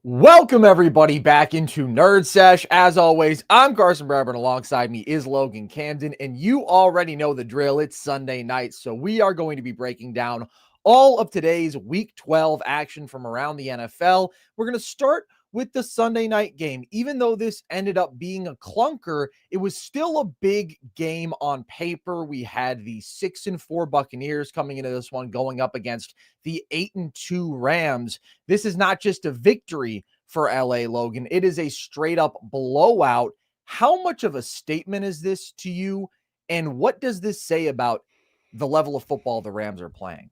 Welcome everybody back into Nerd Sesh. As always, I'm Carson Barber, and alongside me is Logan Camden, and you already know the drill. It's Sunday night, so we are going to be breaking down all of today's Week 12 action from around the NFL. We're going to start with the Sunday night game. Even though this ended up being a clunker, it was still a big game on paper. We had the 6-4 Buccaneers coming into this one, going up against the 8-2 Rams. This is not just a victory for LA, Logan. It is a straight up blowout. How much of a statement is this to you? And what does this say about the level of football the Rams are playing?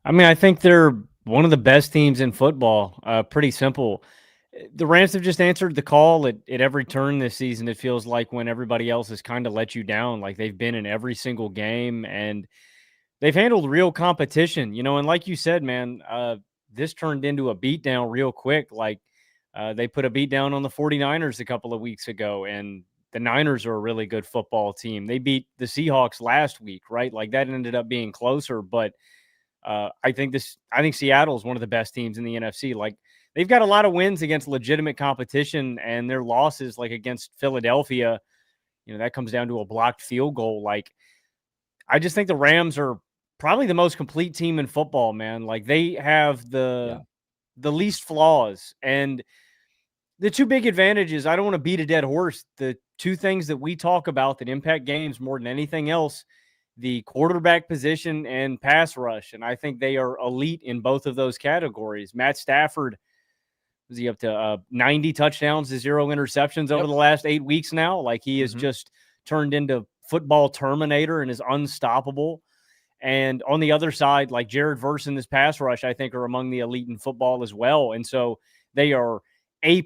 I mean, I think they're one of the best teams in football. Pretty simple. The Rams have just answered the call at every turn this season. It feels like when everybody else has kind of let you down, like they've been in every single game and they've handled real competition, and like you said, man, this turned into a beatdown real quick. Like they put a beatdown on the 49ers a couple of weeks ago, and the Niners are a really good football team. They beat the Seahawks last week, right? Like that ended up being closer, but I think Seattle is one of the best teams in the NFC. Like they've got a lot of wins against legitimate competition, and their losses, like against Philadelphia, that comes down to a blocked field goal. Like I just think the Rams are probably the most complete team in football, man. Like they have the least flaws, and the two big advantages. I don't want to beat a dead horse. The two things that we talk about that impact games more than anything else: the quarterback position and pass rush. And I think they are elite in both of those categories. Matt Stafford, is he up to 90 touchdowns to 0 interceptions over the last 8 weeks now? Like he has just turned into football Terminator and is unstoppable. And on the other side, like Jared Verse and this pass rush, I think are among the elite in football as well. And so they are A+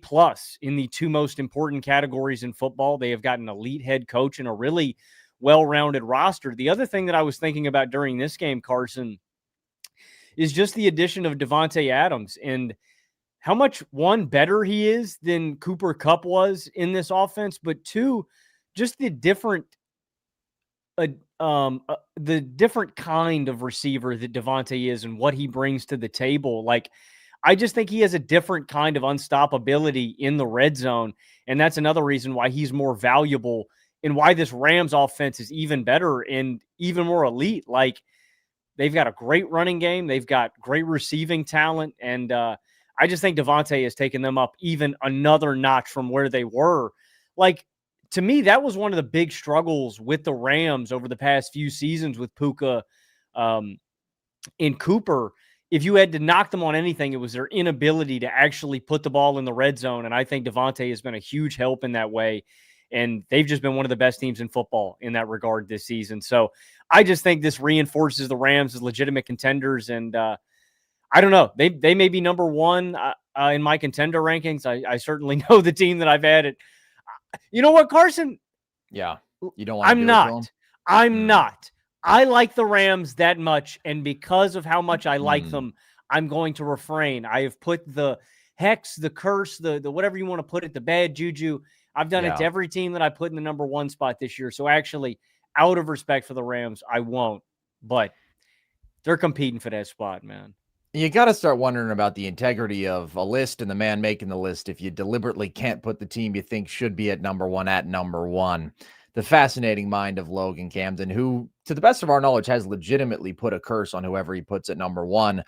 in the two most important categories in football. They have got an elite head coach and a really well-rounded roster. The other thing that I was thinking about during this game, Carson, is just the addition of Davante Adams and how much, one, better he is than Cooper Kupp was in this offense, but two, just the different kind of receiver that Davante is and what he brings to the table. Like, I just think he has a different kind of unstoppability in the red zone, and that's another reason why he's more valuable and why this Rams offense is even better and even more elite. Like, they've got a great running game. They've got great receiving talent. And I just think Davante has taken them up even another notch from where they were. Like, to me, that was one of the big struggles with the Rams over the past few seasons with Puka and Cooper. If you had to knock them on anything, it was their inability to actually put the ball in the red zone. And I think Davante has been a huge help in that way. And they've just been one of the best teams in football in that regard this season. So I just think this reinforces the Rams as legitimate contenders. And I don't know. They may be number one in my contender rankings. I certainly know the team that I've added. You know what, Carson? Yeah. You don't want to do it to them? I'm not. I like the Rams that much. And because of how much I like them, I'm going to refrain. I have put the hex, the curse, the whatever you want to put it, the bad juju. I've done it to every team that I put in the number one spot this year. So actually, out of respect for the Rams, I won't. But they're competing for that spot, man. You got to start wondering about the integrity of a list and the man making the list if you deliberately can't put the team you think should be at number one. The fascinating mind of Logan Camden, who, to the best of our knowledge, has legitimately put a curse on whoever he puts at number one.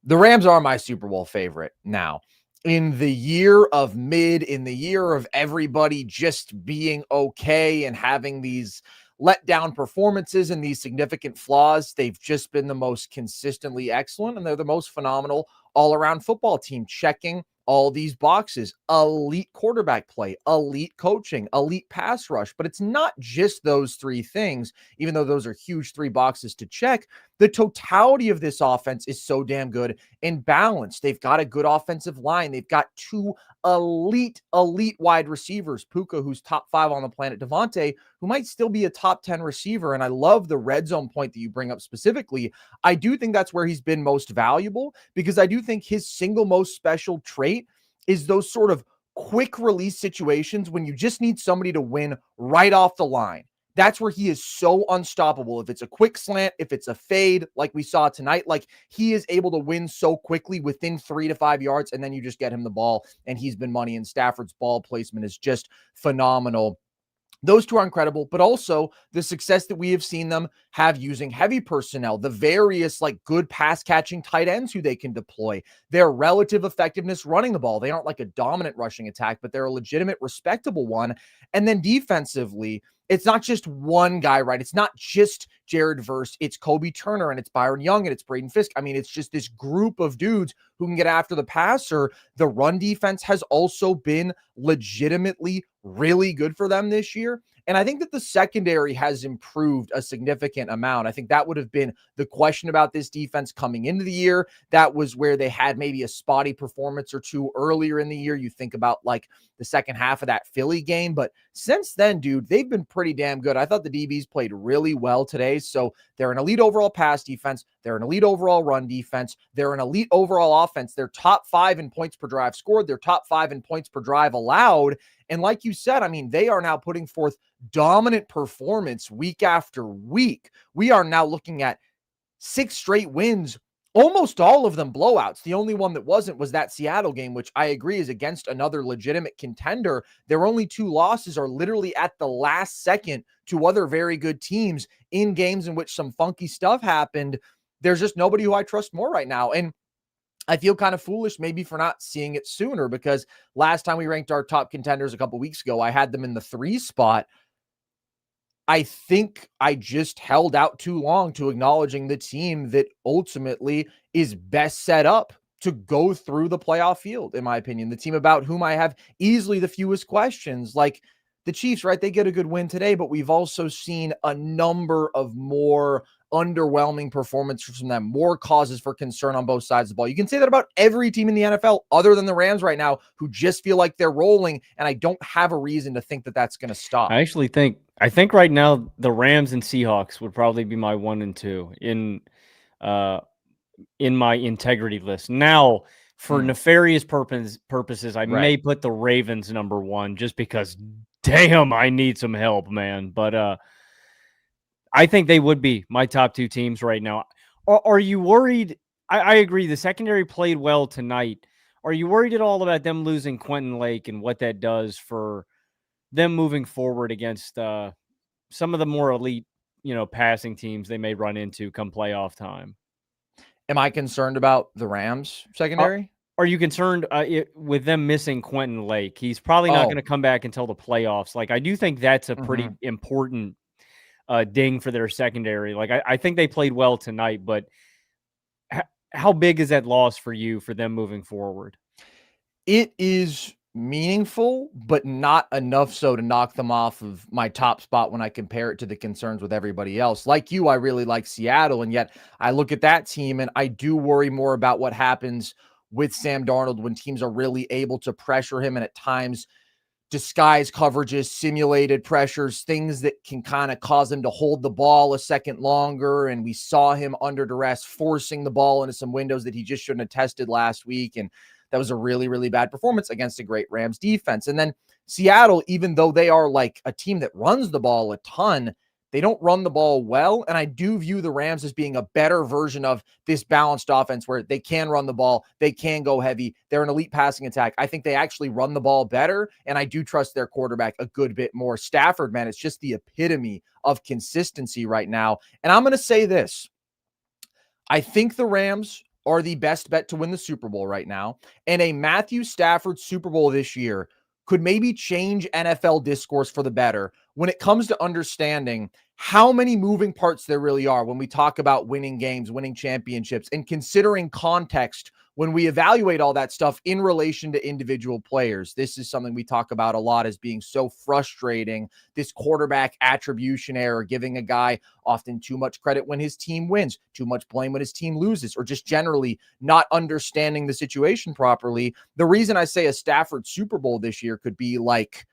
The Rams are my Super Bowl favorite now. In the year of in the year of everybody just being okay and having these letdown performances and these significant flaws, they've just been the most consistently excellent, and they're the most phenomenal all-around football team, checking all these boxes: elite quarterback play, elite coaching, elite pass rush. But it's not just those three things, even though those are huge three boxes to check. The totality of this offense is so damn good and balanced. They've got a good offensive line. They've got two elite wide receivers: Puka, who's top 5 on the planet, Davante, who might still be a top 10 receiver. And I love the red zone point that you bring up specifically. I do think that's where he's been most valuable, because I do think his single most special trait is those sort of quick release situations when you just need somebody to win right off the line. That's where he is so unstoppable. If it's a quick slant, if it's a fade, like we saw tonight, like he is able to win so quickly within 3 to 5 yards, and then you just get him the ball, and he's been money. And Stafford's ball placement is just phenomenal. Those two are incredible, but also the success that we have seen them have using heavy personnel, the various like good pass catching tight ends who they can deploy, their relative effectiveness running the ball. They aren't like a dominant rushing attack, but they're a legitimate, respectable one. And then defensively, it's not just one guy, right? It's not just Jared Verse. It's Kobe Turner and it's Byron Young and it's Braden Fisk. I mean, it's just this group of dudes who can get after the passer. The run defense has also been legitimately really good for them this year. And I think that the secondary has improved a significant amount. I think that would have been the question about this defense coming into the year. That was where they had maybe a spotty performance or two earlier in the year. You think about like the second half of that Philly game. But since then, dude, they've been pretty damn good. I thought the DBs played really well today. So they're an elite overall pass defense. They're an elite overall run defense. They're an elite overall offense. They're top 5 in points per drive scored. They're top 5 in points per drive allowed. And like you said, I mean, they are now putting forth dominant performance week after week. We are now looking at 6 straight wins, almost all of them blowouts. The only one that wasn't was that Seattle game, which I agree is against another legitimate contender. Their only 2 losses are literally at the last second to other very good teams in games in which some funky stuff happened. There's just nobody who I trust more right now. And I feel kind of foolish maybe for not seeing it sooner, because last time we ranked our top contenders a couple weeks ago, I had them in the 3 spot. I think I just held out too long to acknowledging the team that ultimately is best set up to go through the playoff field, in my opinion. The team about whom I have easily the fewest questions, like the Chiefs, right? They get a good win today, but we've also seen a number of more underwhelming performances from them, more causes for concern on both sides of the ball. You can say that about every team in the NFL other than the Rams right now, who just feel like they're rolling, and I don't have a reason to think that that's going to stop. I think right now the Rams and Seahawks would probably be my 1 and 2 in my integrity list. Now, for nefarious purposes, I may put the Ravens number 1 just because, damn, I need some help, man. But I think they would be my top 2 teams right now. Are you worried? I agree. The secondary played well tonight. Are you worried at all about them losing Quentin Lake and what that does for them moving forward against some of the more elite, passing teams they may run into come playoff time? Am I concerned about the Rams secondary? Are you concerned with them missing Quentin Lake? He's probably not going to come back until the playoffs. Like, I do think that's a pretty important ding for their secondary. Like, I think they played well tonight, but how big is that loss for you for them moving forward? It is meaningful, but not enough so to knock them off of my top spot when I compare it to the concerns with everybody else. Like you, I really like Seattle, and yet I look at that team and I do worry more about what happens with Sam Darnold when teams are really able to pressure him and at times disguise coverages, simulated pressures, things that can kind of cause him to hold the ball a second longer. And we saw him under duress forcing the ball into some windows that he just shouldn't have tested last week. And that was a really, really bad performance against a great Rams defense. And then Seattle, even though they are like a team that runs the ball a ton, they don't run the ball well. And I do view the Rams as being a better version of this balanced offense where they can run the ball, they can go heavy, they're an elite passing attack. I think they actually run the ball better, and I do trust their quarterback a good bit more. Stafford, man, it's just the epitome of consistency right now. And I'm going to say this. I think the Rams are the best bet to win the Super Bowl right now. And a Matthew Stafford Super Bowl this year could maybe change NFL discourse for the better when it comes to understanding how many moving parts there really are when we talk about winning games, winning championships, and considering context when we evaluate all that stuff in relation to individual players. This is something we talk about a lot as being so frustrating, this quarterback attribution error, giving a guy often too much credit when his team wins, too much blame when his team loses, or just generally not understanding the situation properly. The reason I say a Stafford Super Bowl this year could be like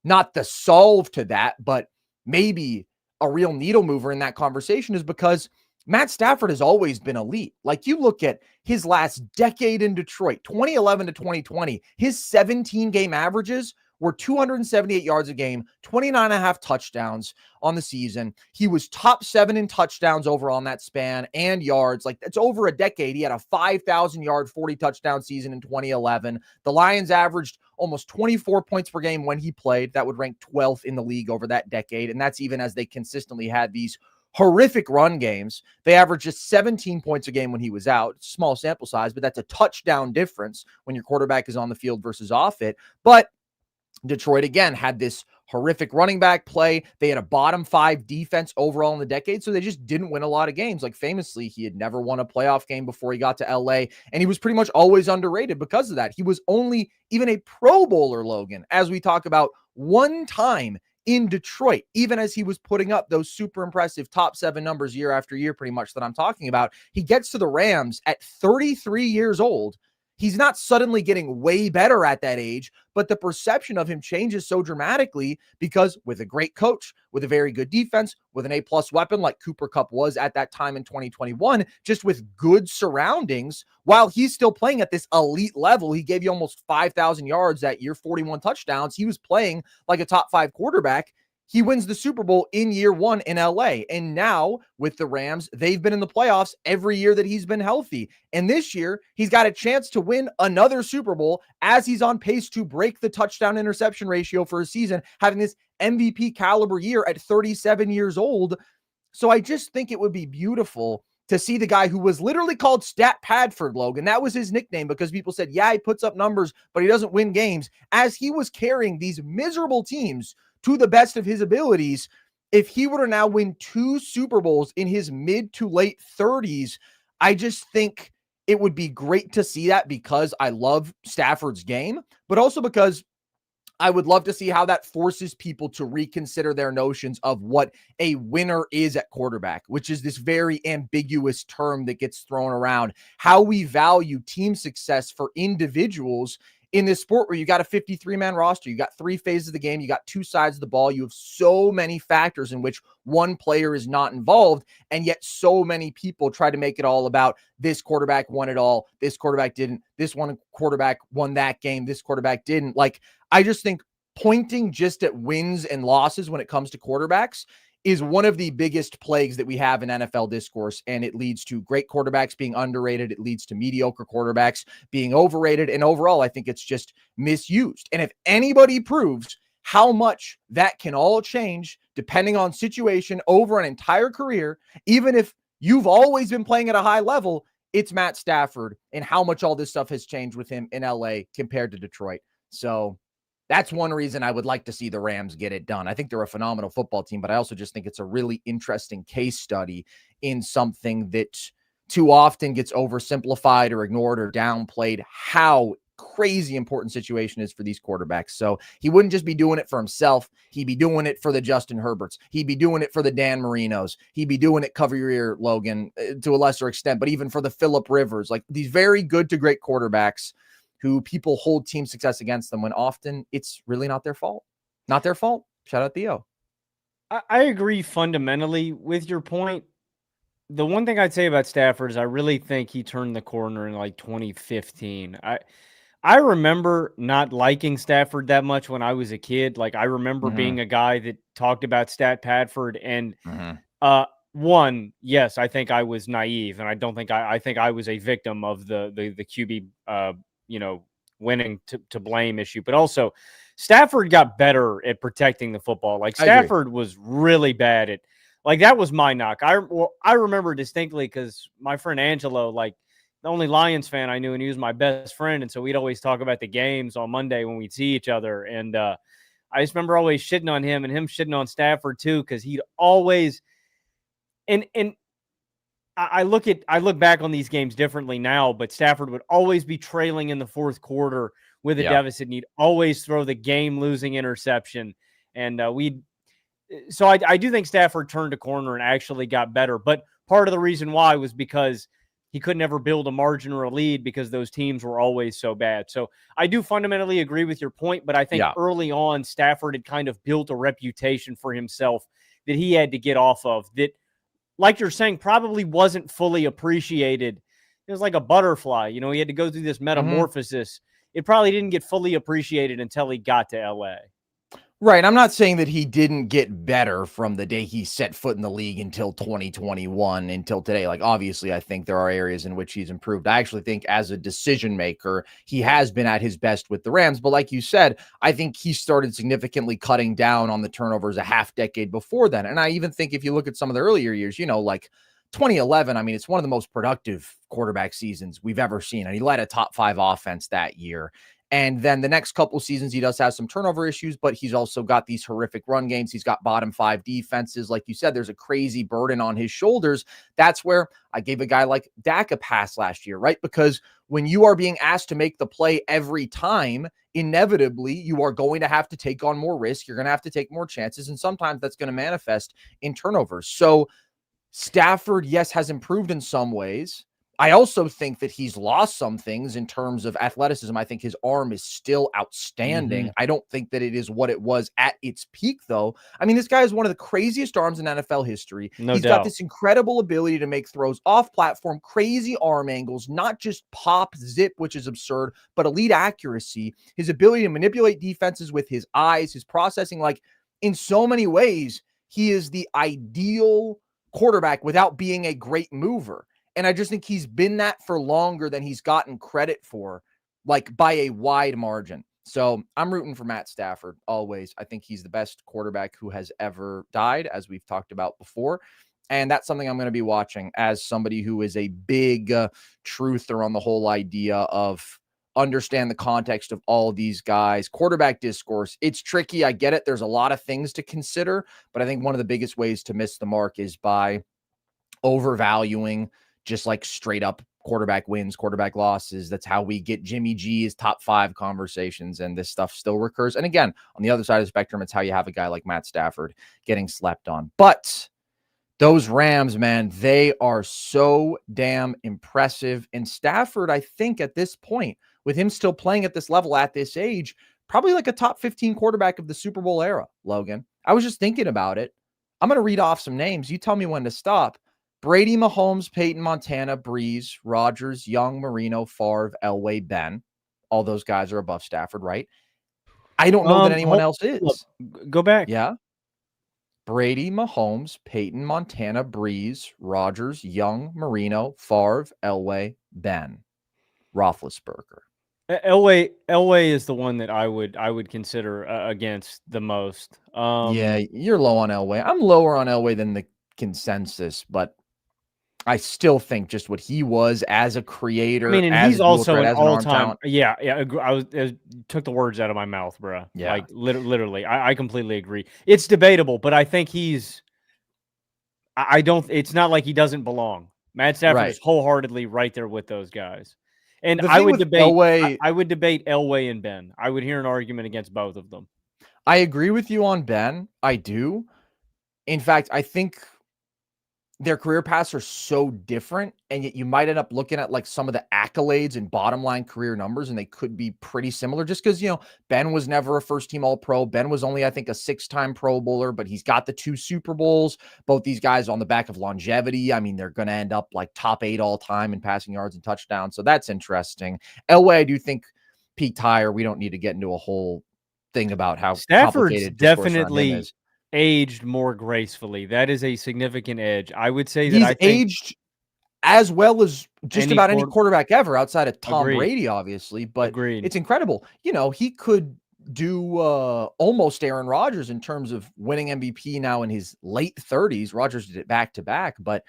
not the solve to that, but maybe a real needle mover in that conversation is because Matt Stafford has always been elite. Like, you look at his last decade in Detroit, 2011 to 2020, his 17 game averages were 278 yards a game, 29 and a half touchdowns on the season. He was top 7 in touchdowns overall in that span and yards. Like, that's over a decade. He had a 5,000 yard, 40 touchdown season in 2011. The Lions averaged almost 24 points per game when he played. That would rank 12th in the league over that decade. And that's even as they consistently had these horrific run games. They averaged just 17 points a game when he was out. Small sample size, but that's a touchdown difference when your quarterback is on the field versus off it. But Detroit, again, had this horrific running back play. They had a bottom 5 defense overall in the decade, so they just didn't win a lot of games. Like, famously, he had never won a playoff game before he got to LA, and he was pretty much always underrated because of that. He was only even a Pro Bowler, Logan, as we talk about, one time in Detroit, even as he was putting up those super impressive top 7 numbers year after year, pretty much, that I'm talking about. He gets to the Rams at 33 years old. He's not suddenly getting way better at that age, but the perception of him changes so dramatically because with a great coach, with a very good defense, with an A-plus weapon like Cooper Kupp was at that time in 2021, just with good surroundings, while he's still playing at this elite level. He gave you almost 5,000 yards that year, 41 touchdowns. He was playing like a top 5 quarterback. He wins the Super Bowl in year 1 in LA. And now with the Rams, they've been in the playoffs every year that he's been healthy. And this year, he's got a chance to win another Super Bowl as he's on pace to break the touchdown interception ratio for a season, having this MVP caliber year at 37 years old. So I just think it would be beautiful to see the guy who was literally called Stat Padford, Logan. That was his nickname because people said, yeah, he puts up numbers, but he doesn't win games. As he was carrying these miserable teams to the best of his abilities, if he were to now win 2 Super Bowls in his mid to late 30s, I just think it would be great to see that because I love Stafford's game, but also because I would love to see how that forces people to reconsider their notions of what a winner is at quarterback, which is this very ambiguous term that gets thrown around. How we value team success for individuals in this sport where you got a 53-man roster, you got 3 phases of the game, you got 2 sides of the ball, you have so many factors in which one player is not involved, and yet so many people try to make it all about this quarterback won it all, this quarterback didn't, this one quarterback won that game, this quarterback didn't. Like, I just think pointing just at wins and losses when it comes to quarterbacks is one of the biggest plagues that we have in NFL discourse, and it leads to great quarterbacks being underrated. It leads to mediocre quarterbacks being overrated, and overall, I think it's just misused. And if anybody proves how much that can all change depending on situation over an entire career, even if you've always been playing at a high level, it's Matt Stafford and how much all this stuff has changed with him in LA compared to Detroit. So that's one reason I would like to see the Rams get it done. I think they're a phenomenal football team, but I also just think it's a really interesting case study in something that too often gets oversimplified or ignored or downplayed, how crazy important situation is for these quarterbacks. So he wouldn't just be doing it for himself. He'd be doing it for the Justin Herberts. He'd be doing it for the Dan Marinos. He'd be doing it, cover your ear, Logan, to a lesser extent, but even for the Phillip Rivers, like these very good to great quarterbacks who people hold team success against them when often it's really not their fault. Not their fault. Shout out Theo. I agree fundamentally with your point. The one thing I'd say about Stafford is I really think he turned the corner in like 2015. I remember not liking Stafford that much when I was a kid. Like, I remember being a guy that talked about Stat Padford, and one, yes, I think I was naive, and I don't think I think I was a victim of the QB winning to blame issue. But also, Stafford got better at protecting the football. Like, Stafford was really bad at, like, that was my knock. I remember distinctly because my friend Angelo, like, the only Lions fan I knew, and he was my best friend, and so we'd always talk about the games on Monday when we'd see each other. And I just remember always shitting on him and him shitting on Stafford too, because he'd always and I look back on these games differently now, but Stafford would always be trailing in the fourth quarter with a deficit, and he'd always throw the game-losing interception. And so I do think Stafford turned a corner and actually got better. But part of the reason why was because he could never build a margin or a lead because those teams were always so bad. So I do fundamentally agree with your point, but I think early on Stafford had kind of built a reputation for himself that he had to get off of that, like you're saying, probably wasn't fully appreciated. It was like a butterfly. You know, he had to go through this metamorphosis it probably didn't get fully appreciated until he got to LA. Right. I'm not saying that he didn't get better from the day he set foot in the league until 2021, until today. Like, obviously, I think there are areas in which he's improved. I actually think as a decision maker, he has been at his best with the Rams. But like you said, I think he started significantly cutting down on the turnovers a half decade before then. And I even think if you look at some of the earlier years, like 2011, I mean, it's one of the most productive quarterback seasons we've ever seen. And he led a top 5 offense that year. And then the next couple seasons, he does have some turnover issues, but he's also got these horrific run games. He's got bottom 5 defenses. Like you said, there's a crazy burden on his shoulders. That's where I gave a guy like Dak a pass last year, right? Because when you are being asked to make the play every time, inevitably, you are going to have to take on more risk. You're going to have to take more chances. And sometimes that's going to manifest in turnovers. So Stafford, yes, has improved in some ways. I also think that he's lost some things in terms of athleticism. I think his arm is still outstanding. I don't think that it is what it was at its peak, though. I mean, this guy is one of the craziest arms in NFL history. He's got this incredible ability to make throws off platform, crazy arm angles, not just pop, zip, which is absurd, but elite accuracy. His ability to manipulate defenses with his eyes, his processing, like in so many ways, he is the ideal quarterback without being a great mover. And I just think he's been that for longer than he's gotten credit for, like by a wide margin. So I'm rooting for Matt Stafford always. I think he's the best quarterback who has ever died, as we've talked about before. And that's something I'm going to be watching as somebody who is a big truther on the whole idea of understand the context of all of these guys. Quarterback discourse, it's tricky. I get it. There's a lot of things to consider, but I think one of the biggest ways to miss the mark is by overvaluing just like straight up quarterback wins, quarterback losses. That's how we get Jimmy G's top 5 conversations, and this stuff still recurs. And again, on the other side of the spectrum, it's how you have a guy like Matt Stafford getting slept on. But those Rams, man, they are so damn impressive. And Stafford, I think at this point, with him still playing at this level at this age, probably like a top 15 quarterback of the Super Bowl era, Logan. I was just thinking about it. I'm going to read off some names. You tell me when to stop. Brady, Mahomes, Peyton, Montana, Breeze, Rodgers, Young, Marino, Favre, Elway, Ben. All those guys are above Stafford, right? I don't know that anyone else is. Go back. Yeah. Brady, Mahomes, Peyton, Montana, Breeze, Rodgers, Young, Marino, Favre, Elway, Ben, Roethlisberger. Elway is the one that I would consider against the most. Yeah, you're low on Elway. I'm lower on Elway than the consensus, but I still think just what he was as a creator. I mean, and he's also an all-time. Yeah. I took the words out of my mouth, bro. Yeah, like literally, I completely agree. It's debatable, but I think he's. I don't. It's not like he doesn't belong. Matt Stafford is wholeheartedly right there with those guys, and I would debate Elway. I would debate Elway and Ben. I would hear an argument against both of them. I agree with you on Ben. I do. In fact, I think their career paths are so different, and yet you might end up looking at like some of the accolades and bottom line career numbers, and they could be pretty similar just because, Ben was never a first team All-Pro. Ben was only, I think, a 6-time Pro Bowler, but he's got the 2 Super Bowls. Both these guys on the back of longevity. I mean, they're going to end up like top 8 all time in passing yards and touchdowns. So that's interesting. Elway, I do think peaked higher. We don't need to get into a whole thing about how Stafford's definitely aged more gracefully. That is a significant edge. I would say that he's aged as well as just about any quarterback ever outside of Tom Brady, obviously. But it's incredible. He could do almost Aaron Rodgers in terms of winning MVP now in his late 30s. Rodgers did it back to back, but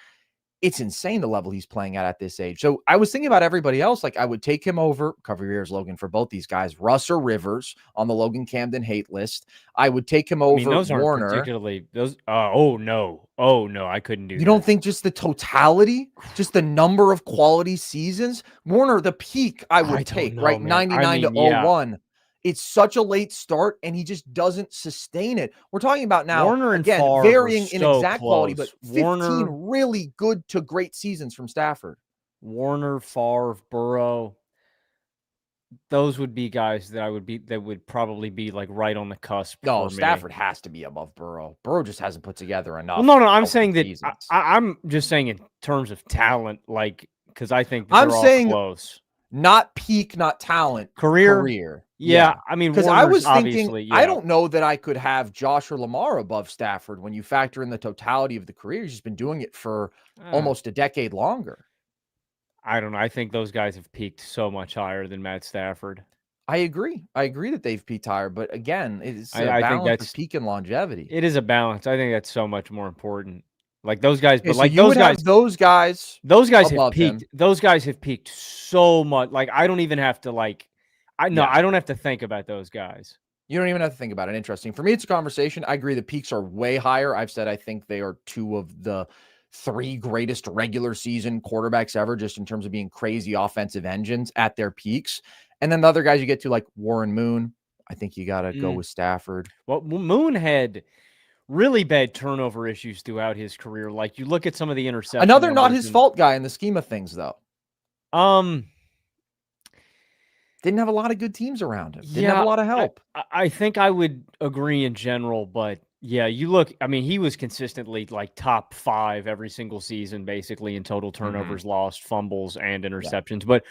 it's insane the level he's playing at this age. So I was thinking about everybody else. Like I would take him over, cover your ears, Logan, for both these guys. Russ or Rivers on the Logan Camden hate list. I would take him over those Warner. Aren't particularly those. Oh no, I couldn't do. You don't think just the totality, just the number of quality seasons? Warner, the peak I would take, right? Man. 99 to 01. It's such a late start, and he just doesn't sustain it. We're talking about now, Warner and again, Favre varying in exact close. quality, but 15 really good to great seasons from Stafford. Warner, Favre, Burrow, those would be guys that would probably be like right on the cusp. No, Stafford has to be above Burrow. Burrow just hasn't put together enough. Well, no, I'm saying that I'm just saying in terms of talent, like because I think they're all close. Not peak, not talent. Career. Yeah. I mean, because I was thinking, obviously, I don't know that I could have Josh or Lamar above Stafford when you factor in the totality of the career. He's just been doing it for almost a decade longer. I don't know. I think those guys have peaked so much higher than Matt Stafford. I agree that they've peaked higher, but again, it's a I think balance that's of peak and longevity. It is a balance. I think that's so much more important. Like those guys, Okay, but so like you would have those guys have above peaked. him. Those guys have peaked so much. Like I don't even have to I don't have to think about those guys. You don't even have to think about it. Interesting. For me, it's a conversation. I agree the peaks are way higher. I've said I think they are two of the three greatest regular season quarterbacks ever, just in terms of being crazy offensive engines at their peaks. And then the other guys you get to, like Warren Moon, I think you got to go with Stafford. Well, Moon had really bad turnover issues throughout his career. Like you look at some of the interceptions. Another not his fault guy in the scheme of things, though. Didn't have a lot of good teams around him. Didn't have a lot of help. I think I would agree in general, but yeah, you look, I mean, he was consistently like top 5 every single season, basically in total turnovers, lost, fumbles, and interceptions. Yeah. But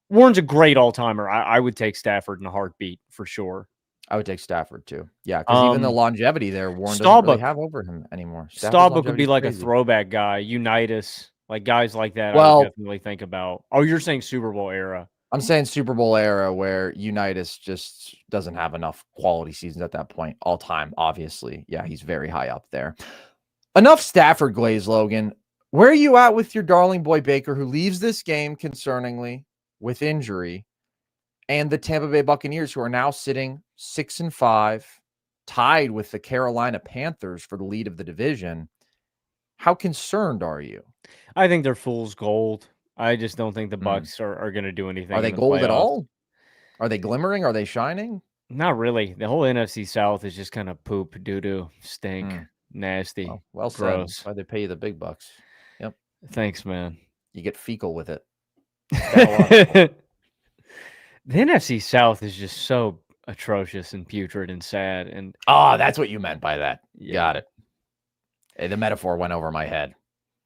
Warren's a great all-timer. I would take Stafford in a heartbeat for sure. I would take Stafford too. Yeah, because even the longevity there, Warren doesn't really have over him anymore. Staubach would be like a throwback guy, Unitas, like guys like that. I would definitely think about. Oh, you're saying Super Bowl era? I'm saying Super Bowl era where Unitas just doesn't have enough quality seasons at that point. All time, obviously. Yeah, he's very high up there. Enough Stafford glaze, Logan. Where are you at with your darling boy Baker, who leaves this game concerningly with injury, and the Tampa Bay Buccaneers, who are now sitting 6-5, tied with the Carolina Panthers for the lead of the division? How concerned are you? I think they're fool's gold. I just don't think the Bucs are going to do anything. Are they gold at all? Are they glimmering? Are they shining? Not really. The whole NFC South is just kind of poop, doo-doo, stink, nasty, well gross. Said. Why they pay you the big bucks? Yep. Thanks, man. You get fecal with it. The NFC South is just so atrocious and putrid and sad. And that's what you meant by that. Yeah. Got it. Hey, the metaphor went over my head.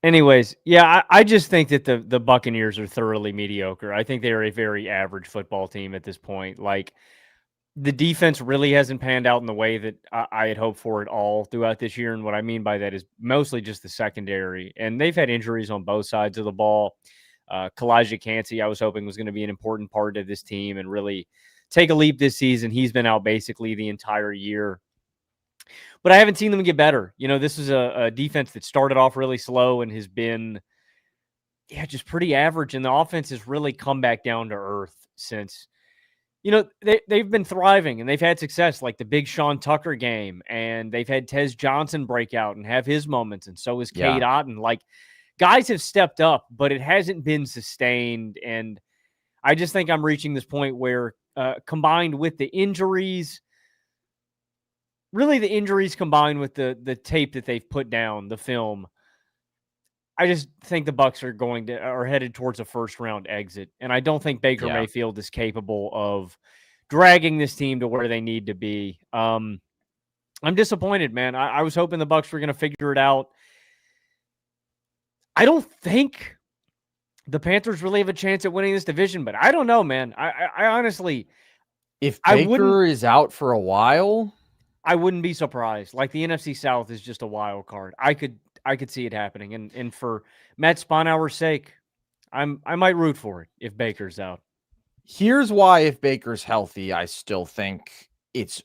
Anyways, yeah, I just think that the Buccaneers are thoroughly mediocre. I think they are a very average football team at this point. Like, the defense really hasn't panned out in the way that I had hoped for at all throughout this year. And what I mean by that is mostly just the secondary. And they've had injuries on both sides of the ball. Kalijah Kancey, I was hoping, was going to be an important part of this team and really take a leap this season. He's been out basically the entire year. But I haven't seen them get better. You know, this is a defense that started off really slow and has been, just pretty average. And the offense has really come back down to earth since, they've been thriving and they've had success, like the big Sean Tucker game. And they've had Tez Johnson break out and have his moments. And so is Cade Otton. Like, guys have stepped up, but it hasn't been sustained. And I just think I'm reaching this point where combined with the injuries, really the injuries combined with the tape that they've put down, the film, I just think the Bucs are headed towards a first round exit. And I don't think Baker Mayfield is capable of dragging this team to where they need to be. I'm disappointed, man. I was hoping the Bucs were going to figure it out. I don't think the Panthers really have a chance at winning this division, but I don't know, man. I honestly, if Baker is out for a while, I wouldn't be surprised. Like, the NFC South is just a wild card. I could see it happening. And for Matt Sponauer's sake, I might root for it if Baker's out. Here's why: if Baker's healthy, I still think it's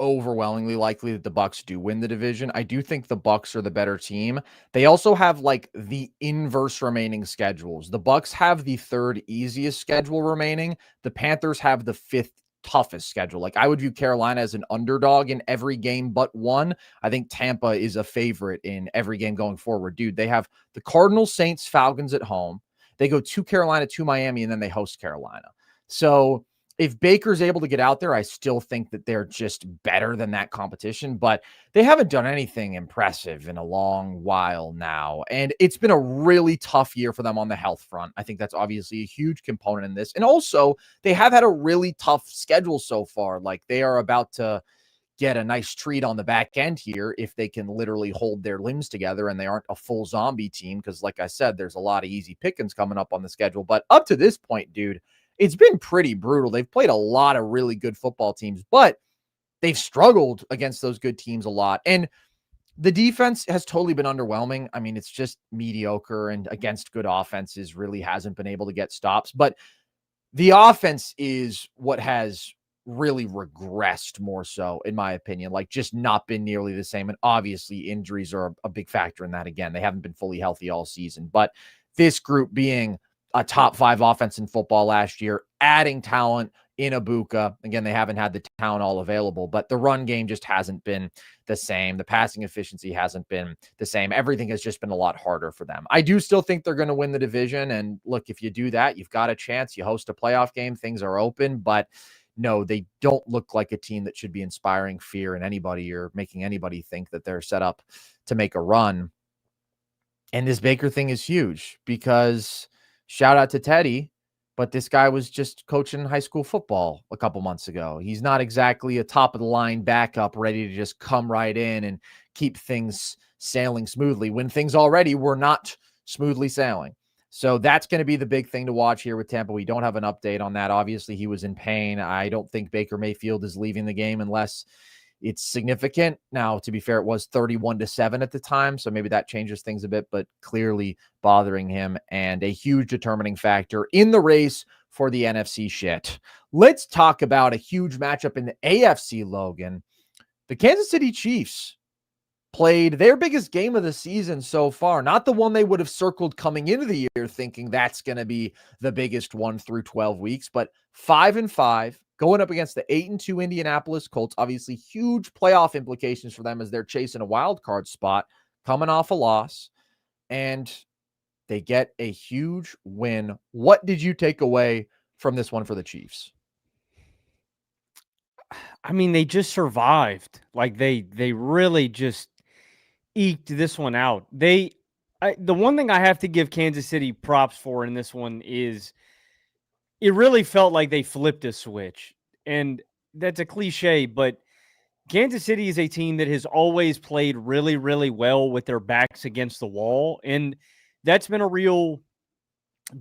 overwhelmingly likely that the Bucs do win the division. I do think the Bucs are the better team. They also have like the inverse remaining schedules. The Bucs have the 3rd easiest schedule remaining. The Panthers have the 5th toughest schedule. Like, I would view Carolina as an underdog in every game but one. I think Tampa is a favorite in every game going forward. Dude, they have the Cardinals, Saints, Falcons at home. They go to Carolina, to Miami, and then they host Carolina. So if Baker's able to get out there, I still think that they're just better than that competition, but they haven't done anything impressive in a long while now. And it's been a really tough year for them on the health front. I think that's obviously a huge component in this. And also, they have had a really tough schedule so far. Like, they are about to get a nice treat on the back end here if they can literally hold their limbs together and they aren't a full zombie team. Because like I said, there's a lot of easy pickings coming up on the schedule. But up to this point, dude, it's been pretty brutal. They've played a lot of really good football teams, but they've struggled against those good teams a lot. And the defense has totally been underwhelming. I mean, it's just mediocre, and against good offenses really hasn't been able to get stops. But the offense is what has really regressed more so, in my opinion, like just not been nearly the same. And obviously injuries are a big factor in that. Again, they haven't been fully healthy all season, but this group being a top 5 offense in football last year, adding talent in Ibuka. Again, they haven't had the talent all available, but the run game just hasn't been the same. The passing efficiency hasn't been the same. Everything has just been a lot harder for them. I do still think they're going to win the division. And look, if you do that, you've got a chance. You host a playoff game, things are open, but no, they don't look like a team that should be inspiring fear in anybody or making anybody think that they're set up to make a run. And this Baker thing is huge because shout out to Teddy, but this guy was just coaching high school football a couple months ago. He's not exactly a top of the line backup ready to just come right in and keep things sailing smoothly when things already were not smoothly sailing. So that's going to be the big thing to watch here with Tampa. We don't have an update on that. Obviously, he was in pain. I don't think Baker Mayfield is leaving the game unless it's significant. Now, to be fair, it was 31-7 at the time, so maybe that changes things a bit, but clearly bothering him and a huge determining factor in the race for the NFC shit. Let's talk about a huge matchup in the AFC, Logan. The Kansas City Chiefs played their biggest game of the season so far, not the one they would have circled coming into the year thinking that's going to be the biggest one through 12 weeks, but 5-5 going up against the 8-2 Indianapolis Colts. Obviously huge playoff implications for them as they're chasing a wild card spot, coming off a loss, and they get a huge win. What did you take away from this one for the Chiefs? I mean, they just survived. Like they really just eked this one out. The one thing I have to give Kansas City props for in this one is it really felt like they flipped a switch. And that's a cliche, but Kansas City is a team that has always played really, really well with their backs against the wall. And that's been a real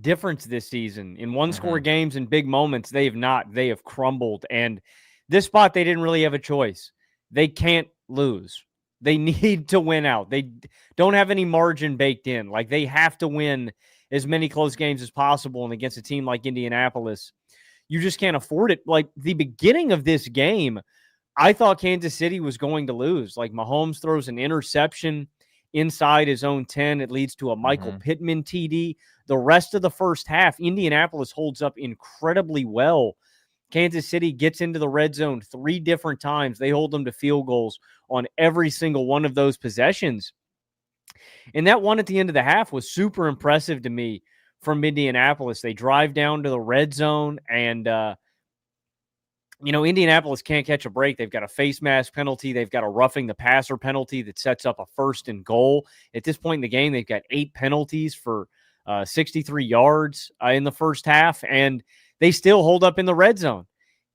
difference this season. In one-score games and big moments, they have not. They have crumbled. And this spot, they didn't really have a choice. They can't lose. They need to win out. They don't have any margin baked in. Like, they have to win as many close games as possible. And against a team like Indianapolis, you just can't afford it. Like, the beginning of this game, I thought Kansas City was going to lose. Like, Mahomes throws an interception inside his own 10. It leads to a Michael Pittman TD. The rest of the first half, Indianapolis holds up incredibly well. Kansas City gets into the red zone 3 different times. They hold them to field goals on every single one of those possessions. And that one at the end of the half was super impressive to me from Indianapolis. They drive down to the red zone, and Indianapolis can't catch a break. They've got a face mask penalty. They've got a roughing the passer penalty that sets up a 1st and goal. At this point in the game, they've got 8 penalties for 63 yards in the first half, and they still hold up in the red zone.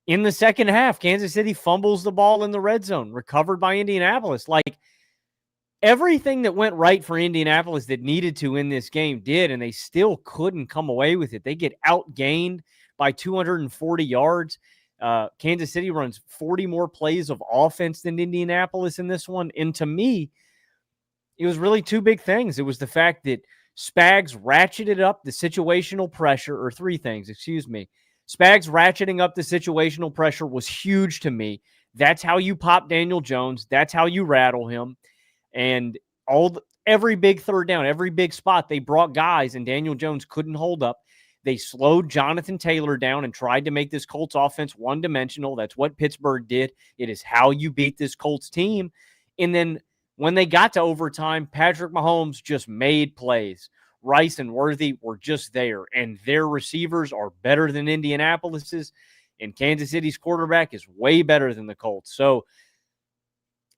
In the second half, Kansas City fumbles the ball in the red zone, recovered by Indianapolis. Like, everything that went right for Indianapolis that needed to in this game did, and they still couldn't come away with it. They get outgained by 240 yards. Kansas City runs 40 more plays of offense than Indianapolis in this one. And to me, it was really 2 big things. It was the fact that Spags ratcheted up the situational pressure, or 3 things, excuse me. Spags ratcheting up the situational pressure was huge to me. That's how you pop Daniel Jones. That's how you rattle him. And every big third down, every big spot, they brought guys, and Daniel Jones couldn't hold up. They slowed Jonathan Taylor down and tried to make this Colts offense one-dimensional. That's what Pittsburgh did. It is how you beat this Colts team. And then when they got to overtime, Patrick Mahomes just made plays. Rice and Worthy were just there, and their receivers are better than Indianapolis's, and Kansas City's quarterback is way better than the Colts. So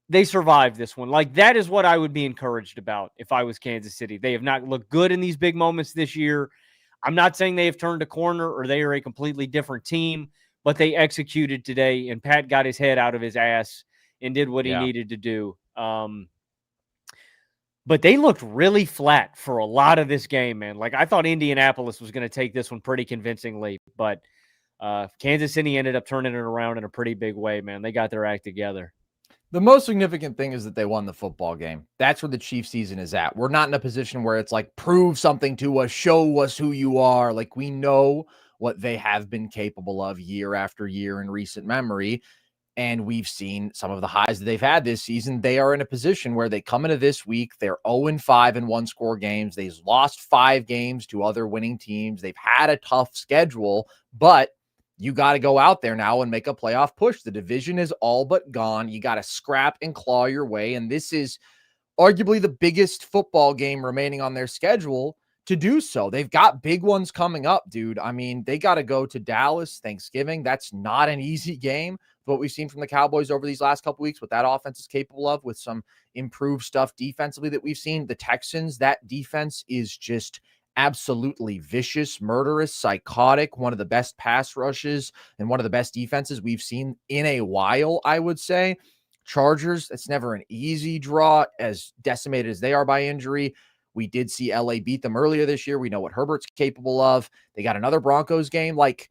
they survived this one. Like, that is what I would be encouraged about if I was Kansas City. They have not looked good in these big moments this year. I'm not saying they have turned a corner or they are a completely different team, but they executed today, and Pat got his head out of his ass and did what he Yeah. needed to do. But they looked really flat for a lot of this game, man. Like, I thought Indianapolis was going to take this one pretty convincingly, but Kansas City ended up turning it around in a pretty big way, man. They got their act together. The most significant thing is that they won the football game. That's where the Chiefs season is at. We're not in a position where it's like, prove something to us, show us who you are. Like, we know what they have been capable of year after year in recent memory. And we've seen some of the highs that they've had this season. They are in a position where they come into this week, they're 0-5 in one-score games. They've lost 5 games to other winning teams. They've had a tough schedule, but you got to go out there now and make a playoff push. The division is all but gone. You got to scrap and claw your way. And this is arguably the biggest football game remaining on their schedule to do so. They've got big ones coming up, dude. I mean, they got to go to Dallas Thanksgiving. That's not an easy game. What we've seen from the Cowboys over these last couple weeks, what that offense is capable of with some improved stuff defensively that we've seen. The Texans, that defense is just absolutely vicious, murderous, psychotic, one of the best pass rushes and one of the best defenses we've seen in a while, I would say. Chargers, it's never an easy draw, as decimated as they are by injury. We did see LA beat them earlier this year. We know what Herbert's capable of. They got another Broncos game. Like,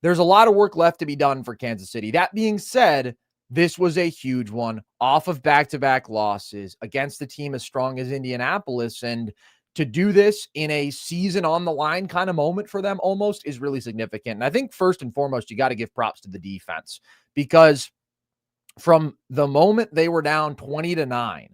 there's a lot of work left to be done for Kansas City. That being said, this was a huge one off of back-to-back losses against the team as strong as Indianapolis. And to do this in a season on the line kind of moment for them almost is really significant. And I think first and foremost, you got to give props to the defense, because from the moment they were down 20-9,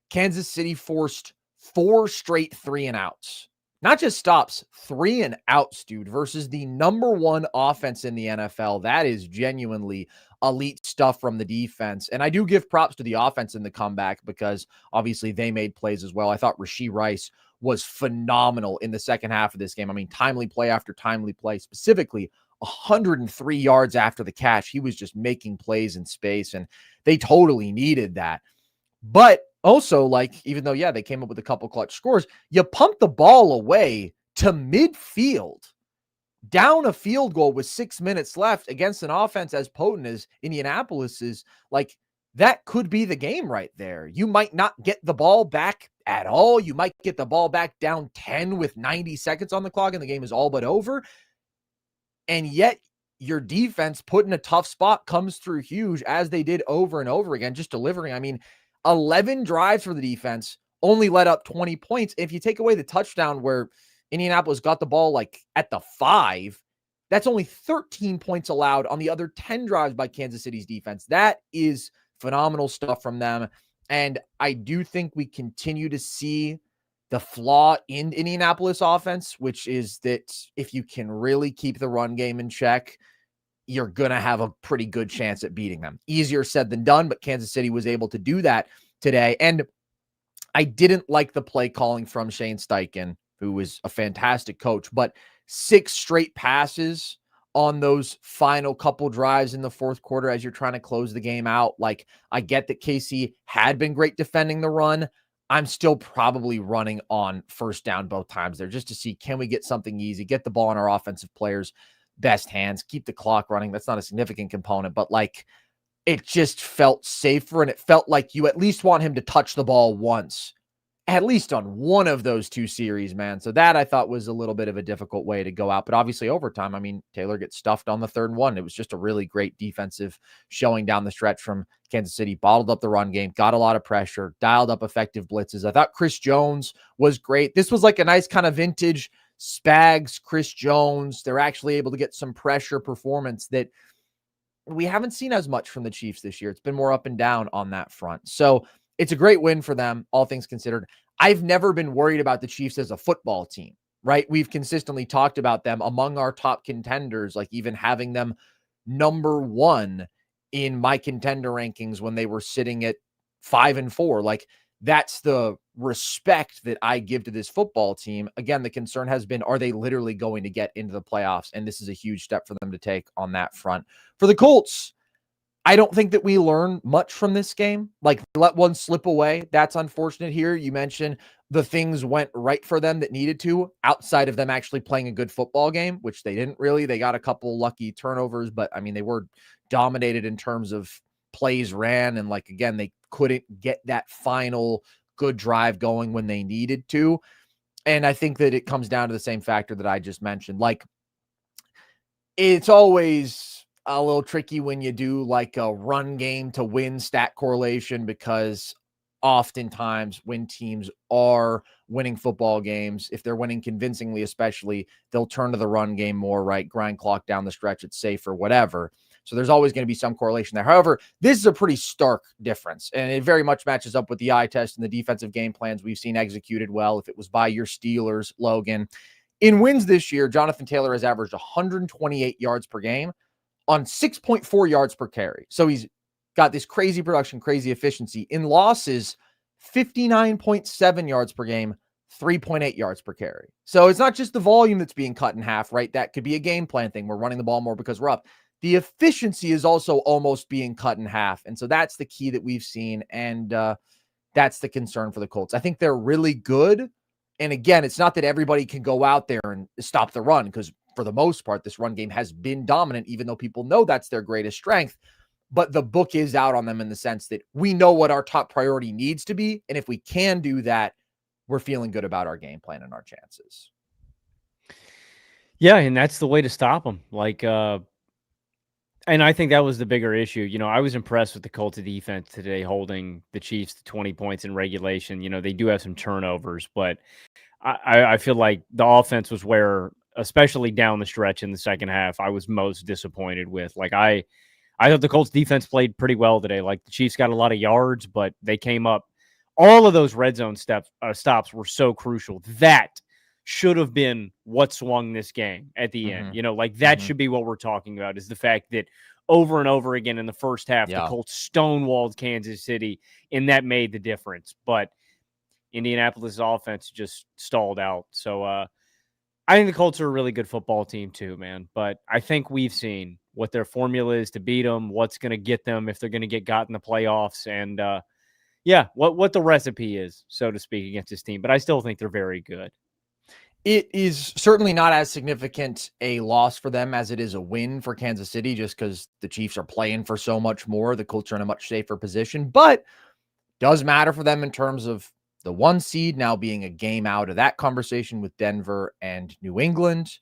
Kansas City forced 4 straight 3-and-outs. Not just stops, 3-and-outs, dude, versus the number 1 offense in the NFL. That is genuinely elite stuff from the defense. And I do give props to the offense in the comeback, because obviously they made plays as well. I thought Rashee Rice was phenomenal in the second half of this game. I mean, timely play after timely play, specifically 103 yards after the catch. He was just making plays in space, and they totally needed that. But also, like, even though, yeah, they came up with a couple clutch scores, you pump the ball away to midfield, down a field goal with 6 minutes left against an offense as potent as Indianapolis is. Like, that could be the game right there. You might not get the ball back at all. You might get the ball back down 10 with 90 seconds on the clock, and the game is all but over. And yet your defense put in a tough spot comes through huge, as they did over and over again, just delivering. I mean, 11 drives for the defense, only let up 20 points. If you take away the touchdown where Indianapolis got the ball like at the 5, that's only 13 points allowed on the other 10 drives by Kansas City's defense. That is phenomenal stuff from them. And I do think we continue to see the flaw in Indianapolis offense, which is that if you can really keep the run game in check, you're going to have a pretty good chance at beating them. Easier said than done, but Kansas City was able to do that today. And I didn't like the play calling from Shane Steichen, who was a fantastic coach, but 6 straight passes on those final couple drives in the fourth quarter as you're trying to close the game out. Like, I get that KC had been great defending the run. I'm still probably running on first down both times there, just to see, can we get something easy, get the ball in our offensive players' best hands, keep the clock running. That's not a significant component, but like, it just felt safer, and it felt like you at least want him to touch the ball once, at least on one of those 2 series, man. So that I thought was a little bit of a difficult way to go out. But obviously overtime, I mean, Taylor gets stuffed on the 3rd and 1. It was just a really great defensive showing down the stretch from Kansas City, bottled up the run game, got a lot of pressure, dialed up effective blitzes. I thought Chris Jones was great. This was like a nice kind of vintage Spags, Chris Jones. They're actually able to get some pressure performance that we haven't seen as much from the Chiefs this year. It's been more up and down on that front. So it's a great win for them, all things considered. I've never been worried about the Chiefs as a football team, right? We've consistently talked about them among our top contenders, like even having them number 1 in my contender rankings when they were sitting at 5-4. Like, that's the respect that I give to this football team. Again, the concern has been, are they literally going to get into the playoffs? And this is a huge step for them to take on that front. For the Colts, I don't think that we learn much from this game. Like, let one slip away. That's unfortunate here. You mentioned the things went right for them that needed to, outside of them actually playing a good football game, which they didn't really. They got a couple lucky turnovers, but I mean, they were dominated in terms of plays ran. And like, again, they couldn't get that final good drive going when they needed to. And I think that it comes down to the same factor that I just mentioned. Like, it's always a little tricky when you do like a run game to win stat correlation, because oftentimes when teams are winning football games, if they're winning convincingly, especially, they'll turn to the run game more, right? Grind clock down the stretch, it's safer, whatever. So there's always going to be some correlation there. However, this is a pretty stark difference, and it very much matches up with the eye test and the defensive game plans we've seen executed well. If it was by your Steelers, Logan, in wins this year, Jonathan Taylor has averaged 128 yards per game on 6.4 yards per carry. So he's got this crazy production, crazy efficiency. In losses, 59.7 yards per game, 3.8 yards per carry. So it's not just the volume that's being cut in half, right? That could be a game plan thing. We're running the ball more because we're up. The efficiency is also almost being cut in half. And so that's the key that we've seen. And that's the concern for the Colts. I think they're really good. And again, it's not that everybody can go out there and stop the run, because for the most part, this run game has been dominant, even though people know that's their greatest strength. But the book is out on them in the sense that we know what our top priority needs to be. And if we can do that, we're feeling good about our game plan and our chances. Yeah, and that's the way to stop them. Like, and I think that was the bigger issue. I was impressed with the Colts defense today, holding the Chiefs to 20 points in regulation. They do have some turnovers, but I feel like the offense was where, especially down the stretch in the second half, I was most disappointed with. Like, I thought the Colts defense played pretty well today. Like, the Chiefs got a lot of yards, but they came up. All of those red zone stops were so crucial. That should have been what swung this game at the end. Like, that should be what we're talking about, is the fact that over and over again in the first half, the Colts stonewalled Kansas City, and that made the difference. But Indianapolis' offense just stalled out. So I think the Colts are a really good football team too, man. But I think we've seen what their formula is to beat them, what's going to get them if they're going to got in the playoffs, and what the recipe is, so to speak, against this team. But I still think they're very good. It is certainly not as significant a loss for them as it is a win for Kansas City, just because the Chiefs are playing for so much more. The Colts are in a much safer position, but does matter for them in terms of the 1 seed now being a game out of that conversation with Denver and New England,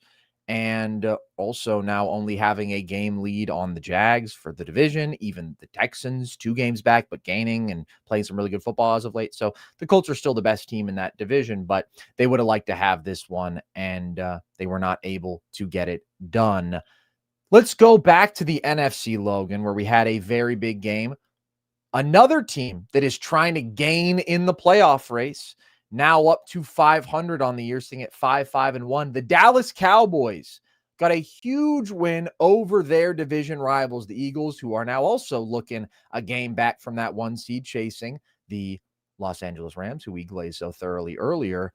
and also now only having a game lead on the Jags for the division. Even the Texans 2 games back, but gaining and playing some really good football as of late. So the Colts are still the best team in that division, but they would have liked to have this one, and they were not able to get it done. Let's go back to the NFC, Logan, where we had a very big game. Another team that is trying to gain in the playoff race, now up to 500 on the year, sitting at 5-5-1. The Dallas Cowboys got a huge win over their division rivals, the Eagles, who are now also looking a game back from that 1 seed, chasing the Los Angeles Rams, who we glazed so thoroughly earlier.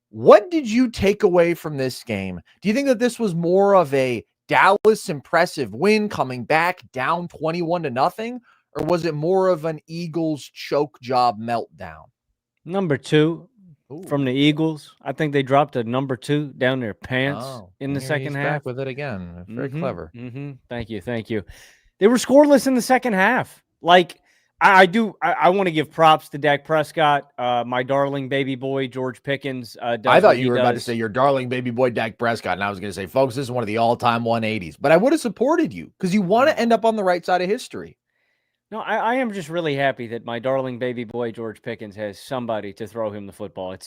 What did you take away from this game? Do you think that this was more of a Dallas impressive win coming back down 21-0? Or was it more of an Eagles choke job meltdown? Number 2 from the Eagles. I think they dropped a number 2 down their pants in the second half. Back with it again. Very clever. Thank you. They were scoreless in the second half. Like, I want to give props to Dak Prescott, my darling baby boy, George Pickens. I thought you were about to say your darling baby boy, Dak Prescott. And I was going to say, folks, this is one of the all-time 180s. But I would have supported you because you want to end up on the right side of history. No, I am just really happy that my darling baby boy, George Pickens, has somebody to throw him the football.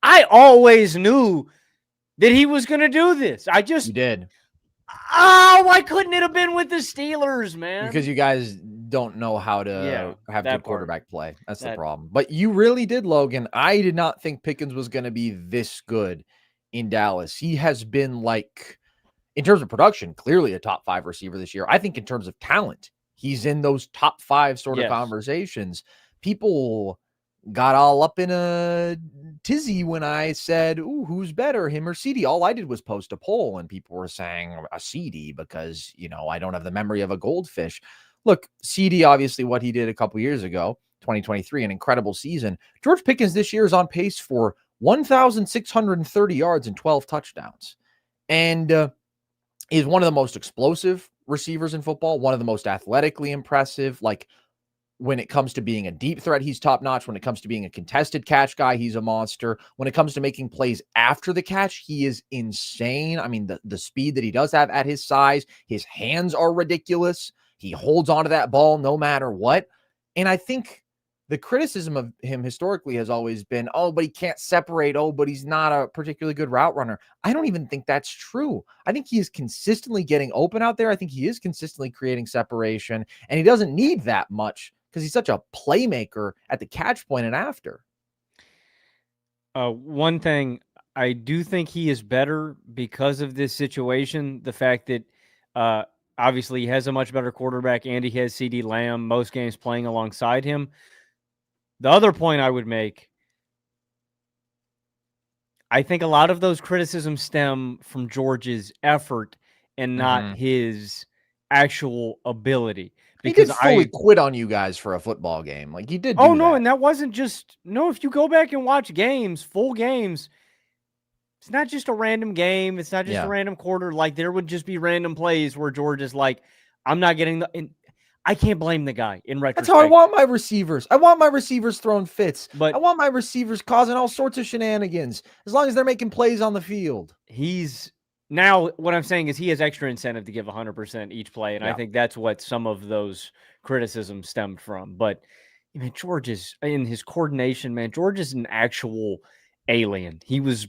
I always knew that he was going to do this. You did. Oh, why couldn't it have been with the Steelers, man? Because you guys don't know how to have good quarterback play. That's the problem. But you really did, Logan. I did not think Pickens was going to be this good in Dallas. He has been, like, in terms of production, clearly a top 5 receiver this year. I think in terms of talent, he's in those top 5 sort of conversations. People got all up in a tizzy when I said, ooh, who's better, him or CD? All I did was post a poll, and people were saying a CD because, I don't have the memory of a goldfish. Look, CD, obviously what he did a couple years ago, 2023, an incredible season. George Pickens this year is on pace for 1,630 yards and 12 touchdowns. And is one of the most explosive receivers in football, one of the most athletically impressive. Like, when it comes to being a deep threat, he's top notch. When it comes to being a contested catch guy, he's a monster. When it comes to making plays after the catch, he is insane. I mean, the speed that he does have at his size, his hands are ridiculous. He holds onto that ball no matter what. And I think the criticism of him historically has always been, oh, but he can't separate. Oh, but he's not a particularly good route runner. I don't even think that's true. I think he is consistently getting open out there. I think he is consistently creating separation, and he doesn't need that much because he's such a playmaker at the catch point and after. One thing, I do think he is better because of this situation. The fact that obviously he has a much better quarterback and he has CeeDee Lamb most games playing alongside him. The other point I would make, I think a lot of those criticisms stem from George's effort and not his actual ability. Because he did fully quit on you guys for a football game. Like, he did do no, that. and that wasn't just – no, if you go back and watch games, full games, it's not just a random game. It's not just a random quarter. Like, there would just be random plays where George is like, I'm not getting the – and I can't blame the guy in retrospect. That's how I want my receivers. I want my receivers throwing fits. But I want my receivers causing all sorts of shenanigans as long as they're making plays on the field. He's – now, what I'm saying is he has extra incentive to give 100% each play, and I think that's what some of those criticisms stemmed from. But, man, George is – in his coordination, man, George is an actual alien. He was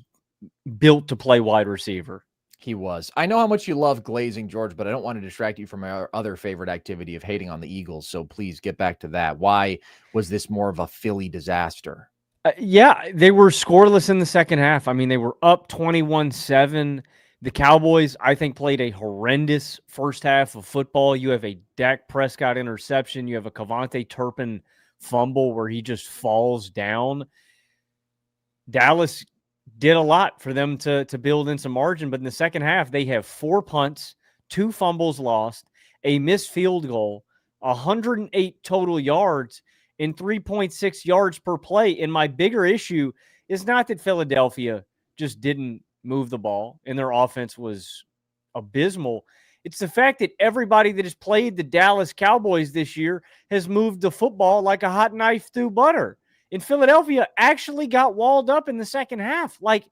built to play wide receiver. He was. I know how much you love glazing George, but I don't want to distract you from our other favorite activity of hating on the Eagles, so please get back to that. Why was this more of a Philly disaster? They were scoreless in the second half. I mean, they were up 21-7. The Cowboys, I think, played a horrendous first half of football. You have a Dak Prescott interception. You have a Cavante Turpin fumble where he just falls down. Dallas did a lot for them to build in some margin, but in the second half, they have 4 punts, 2 fumbles lost, a missed field goal, 108 total yards, and 3.6 yards per play. And my bigger issue is not that Philadelphia just didn't move the ball and their offense was abysmal. It's the fact that everybody that has played the Dallas Cowboys this year has moved the football like a hot knife through butter. And Philadelphia actually got walled up in the second half. Like,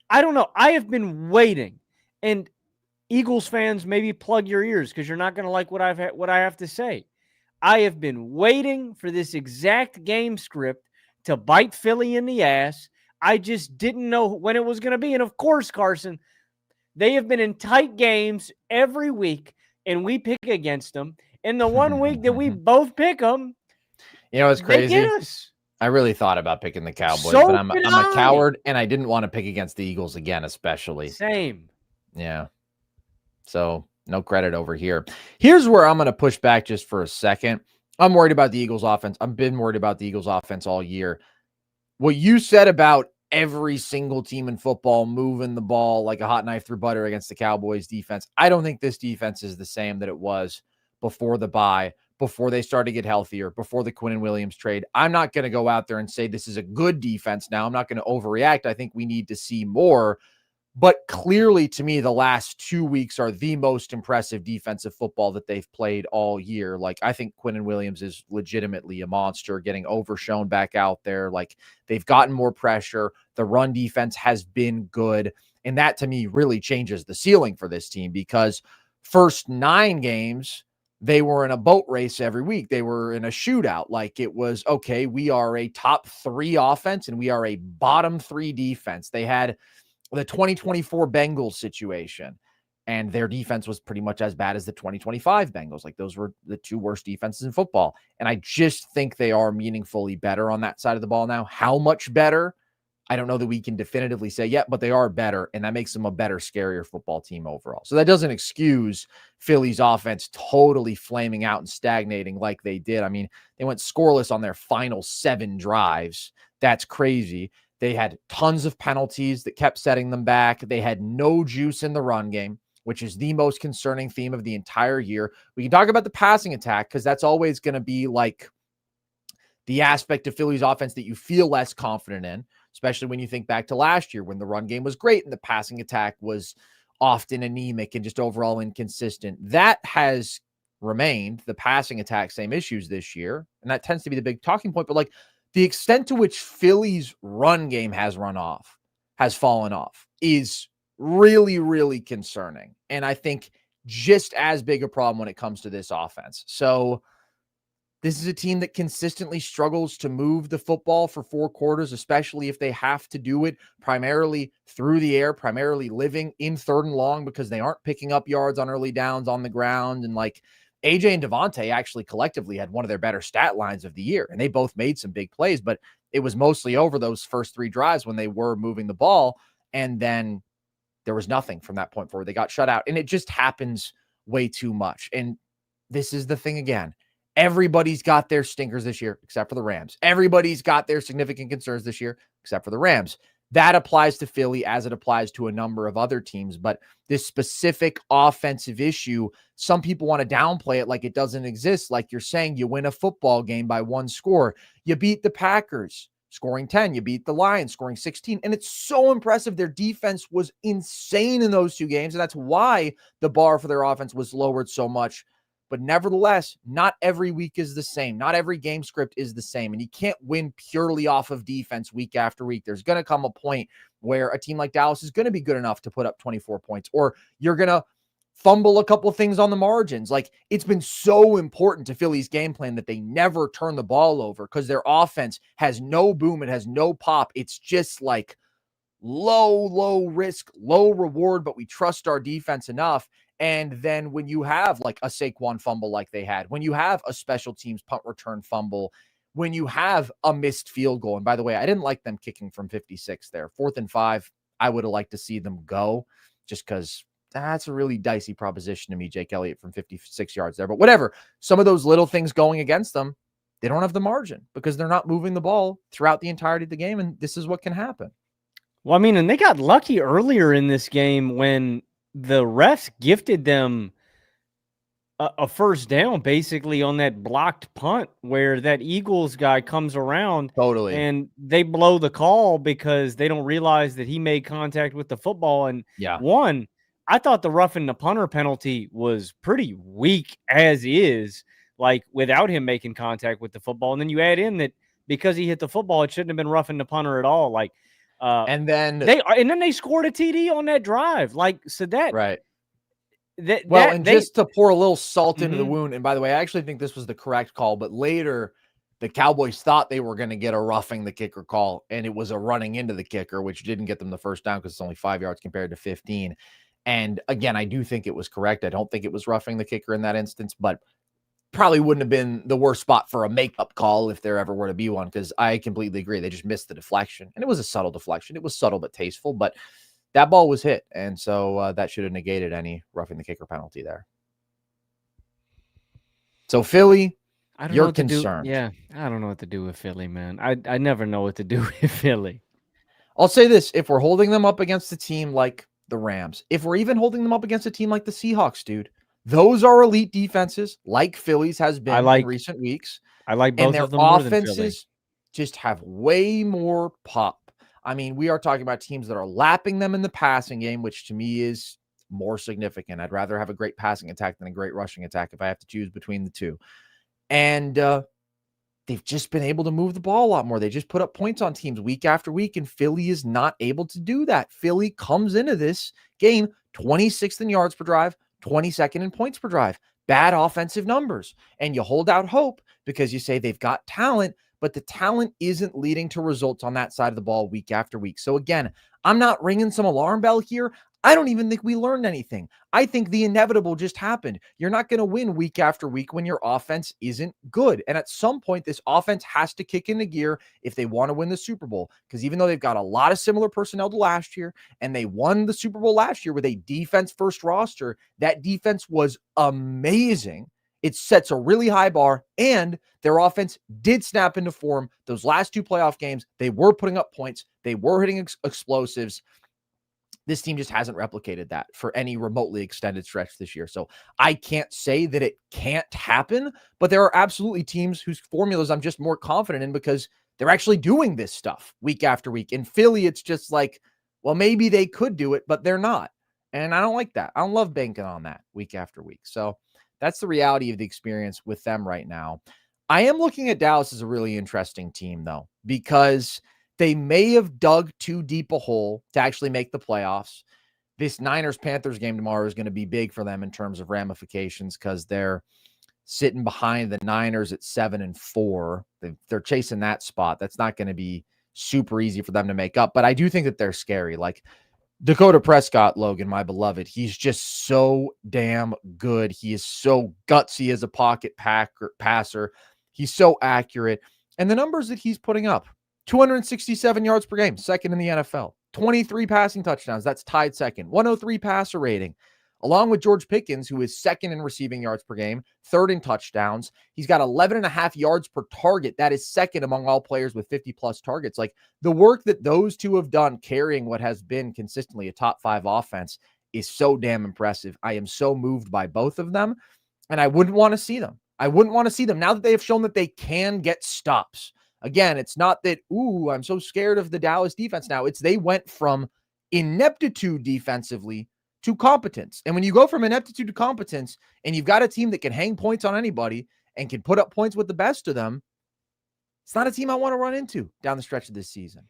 I don't know. I have been waiting. And Eagles fans, maybe plug your ears because you're not going to like what I have to say. I have been waiting for this exact game script to bite Philly in the ass. I just didn't know when it was going to be. And of course, Carson, they have been in tight games every week, and we pick against them. And the one week that we both pick them, you know, it's crazy. They get us. I really thought about picking the Cowboys, but I'm a coward, and I didn't want to pick against the Eagles again, especially. Same. Yeah. So no credit over here. Here's where I'm going to push back just for a second. I'm worried about the Eagles offense. I've been worried about the Eagles offense all year. What you said about every single team in football moving the ball like a hot knife through butter against the Cowboys defense, I don't think this defense is the same that it was before the bye, before they started to get healthier, before the Quinn and Williams trade. I'm not going to go out there and say this is a good defense now. I'm not going to overreact. I think we need to see more. But clearly, to me, the last 2 weeks are the most impressive defensive football that they've played all year. Like, I think Quinn and Williams is legitimately a monster, getting overshown back out there. Like, they've gotten more pressure. The run defense has been good. And that, to me, really changes the ceiling for this team because first 9 games, they were in a boat race every week. They were in a shootout. Like, it was, okay, we are a top 3 offense and we are a bottom 3 defense. They had the 2024 Bengals situation, and their defense was pretty much as bad as the 2025 Bengals. Like, those were the 2 worst defenses in football. And I just think they are meaningfully better on that side of the ball now. How much better? I don't know that we can definitively say yet, but they are better, and that makes them a better, scarier football team overall. So that doesn't excuse Philly's offense totally flaming out and stagnating like they did. I mean, they went scoreless on their final 7 drives. That's crazy. They had tons of penalties that kept setting them back. They had no juice in the run game, which is the most concerning theme of the entire year. We can talk about the passing attack because that's always going to be like the aspect of Philly's offense that you feel less confident in, especially when you think back to last year when the run game was great and the passing attack was often anemic and just overall inconsistent. That has remained. The passing attack, same issues this year. And that tends to be the big talking point. But like the extent to which Philly's run game has fallen off is really, really concerning. And I think just as big a problem when it comes to this offense. So this is a team that consistently struggles to move the football for 4 quarters, especially if they have to do it primarily through the air, primarily living in 3rd and long because they aren't picking up yards on early downs on the ground. And like AJ and Devontae actually collectively had one of their better stat lines of the year, and they both made some big plays, but it was mostly over those first 3 drives when they were moving the ball. And then there was nothing from that point forward. They got shut out, and it just happens way too much. And this is the thing again. Everybody's got their stinkers this year, except for the Rams. Everybody's got their significant concerns this year, except for the Rams. That applies to Philly as it applies to a number of other teams. But this specific offensive issue, some people want to downplay it like it doesn't exist. Like you're saying, you win a football game by 1 score. You beat the Packers, scoring 10. You beat the Lions, scoring 16. And it's so impressive. Their defense was insane in those 2 games. And that's why the bar for their offense was lowered so much. But nevertheless, not every week is the same. Not every game script is the same. And you can't win purely off of defense week after week. There's going to come a point where a team like Dallas is going to be good enough to put up 24 points, or you're going to fumble a couple of things on the margins. Like it's been so important to Philly's game plan that they never turn the ball over because their offense has no boom. It has no pop. It's just like low risk, low reward, but we trust our defense enough. And then when you have like a Saquon fumble like they had, when you have a special teams punt return fumble, when you have a missed field goal, and by the way, I didn't like them kicking from 56 there. 4th and 5, I would have liked to see them go just because that's a really dicey proposition to me, Jake Elliott from 56 yards there. But whatever, some of those little things going against them, they don't have the margin because they're not moving the ball throughout the entirety of the game, and this is what can happen. Well, I mean, and they got lucky earlier in this game when the refs gifted them a first down basically on that blocked punt where that Eagles guy comes around and they blow the call because they don't realize that he made contact with the football. And one, I thought the roughing the punter penalty was pretty weak as is, like without him making contact with the football. And then you add in that because he hit the football, it shouldn't have been roughing the punter at all. Like, and then they scored a TD on that drive. Like, so that, right. And just to pour a little salt into the wound. And by the way, I actually think this was the correct call, but later the Cowboys thought they were going to get a roughing the kicker call, and it was a running into the kicker, which didn't get them the first down because it's only 5 yards compared to 15. And again, I do think it was correct. I don't think it was roughing the kicker in that instance, but probably wouldn't have been the worst spot for a makeup call if there ever were to be one, because I completely agree. They just missed the deflection, and it was a subtle deflection. It was subtle but tasteful, but that ball was hit, and so that should have negated any roughing the kicker penalty there. So Philly, you're concerned. I don't know what to do with Philly, man. I never know what to do with Philly. I'll say this. If we're holding them up against a team like the Rams, if we're even holding them up against a team like the Seahawks, dude, those are elite defenses, like Philly's has been in recent weeks. I like both of them more than Philly. And their offenses just have way more pop. I mean, we are talking about teams that are lapping them in the passing game, which to me is more significant. I'd rather have a great passing attack than a great rushing attack if I have to choose between the two. And they've just been able to move the ball a lot more. They just put up points on teams week after week, and Philly is not able to do that. Philly comes into this game 26th in yards per drive, 22nd in points per drive. Bad offensive numbers. And you hold out hope because you say they've got talent, but the talent isn't leading to results on that side of the ball week after week. So again, I'm not ringing some alarm bell here. I don't even think we learned anything. I think the inevitable just happened. You're not going to win week after week when your offense isn't good. And at some point, this offense has to kick into gear if they want to win the Super Bowl. Because even though they've got a lot of similar personnel to last year, and they won the Super Bowl last year with a defense-first roster, that defense was amazing. It sets a really high bar, and their offense did snap into form. Those last 2 playoff games, they were putting up points. They were hitting explosives. This team just hasn't replicated that for any remotely extended stretch this year. So I can't say that it can't happen, but there are absolutely teams whose formulas I'm just more confident in because they're actually doing this stuff week after week. In Philly, it's just like, well, maybe they could do it, but they're not. And I don't like that. I don't love banking on that week after week. So that's the reality of the experience with them right now. I am looking at Dallas as a really interesting team, though, because they may have dug too deep a hole to actually make the playoffs. This Niners-Panthers game tomorrow is going to be big for them in terms of ramifications because they're sitting behind the Niners at 7-4. They're chasing that spot. That's not going to be super easy for them to make up. But I do think that they're scary. Like Dakota Prescott, Logan, my beloved, he's just so damn good. He is so gutsy as a pocket passer. He's so accurate. And the numbers that he's putting up, 267 yards per game, second in the NFL. 23 passing touchdowns, that's tied second. 103 passer rating, along with George Pickens, who is second in receiving yards per game, third in touchdowns. He's got 11.5 yards per target. That is second among all players with 50-plus targets. Like, the work that those two have done carrying what has been consistently a top 5 offense is so damn impressive. I am so moved by both of them, and I wouldn't want to see them. I wouldn't want to see them now that they have shown that they can get stops. Again, it's not that, I'm so scared of the Dallas defense now. It's they went from ineptitude defensively to competence. And when you go from ineptitude to competence and you've got a team that can hang points on anybody and can put up points with the best of them, it's not a team I want to run into down the stretch of this season.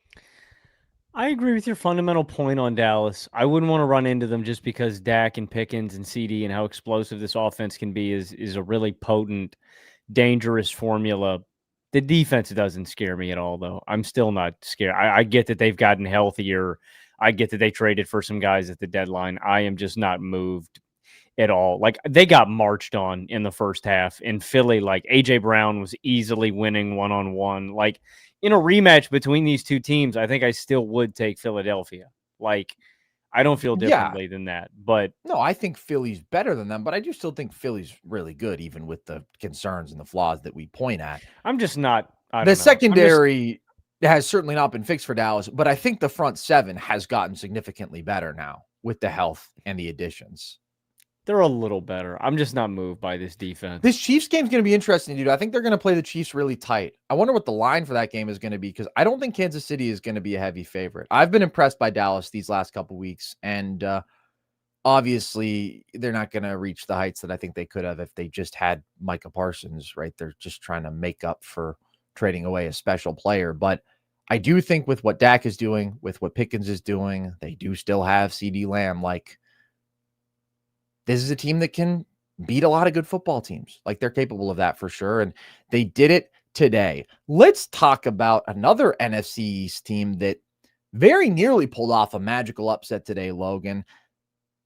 I agree with your fundamental point on Dallas. I wouldn't want to run into them just because Dak and Pickens and CD and how explosive this offense can be is a really potent, dangerous formula. The defense doesn't scare me at all, though. I'm still not scared. I get that they've gotten healthier. I get that they traded for some guys at the deadline. I am just not moved at all. Like, they got marched on in the first half in Philly. Like, A.J. Brown was easily winning one-on-one. Like, in a rematch between these two teams, I think I still would take Philadelphia. Like, I don't feel differently than that. But no, I think Philly's better than them, but I do still think Philly's really good, even with the concerns and the flaws that we point at. I'm just not. The secondary has certainly not been fixed for Dallas, but I think the front seven has gotten significantly better now with the health and the additions. They're a little better. I'm just not moved by this defense. This Chiefs game is going to be interesting, dude. I think they're going to play the Chiefs really tight. I wonder what the line for that game is going to be because I don't think Kansas City is going to be a heavy favorite. I've been impressed by Dallas these last couple weeks, and obviously they're not going to reach the heights that I think they could have if they just had Micah Parsons, right? They're just trying to make up for trading away a special player. But I do think with what Dak is doing, with what Pickens is doing, they do still have CD Lamb. Like, this is a team that can beat a lot of good football teams. Like, they're capable of that for sure. And they did it today. Let's talk about another NFC East team that very nearly pulled off a magical upset today, Logan.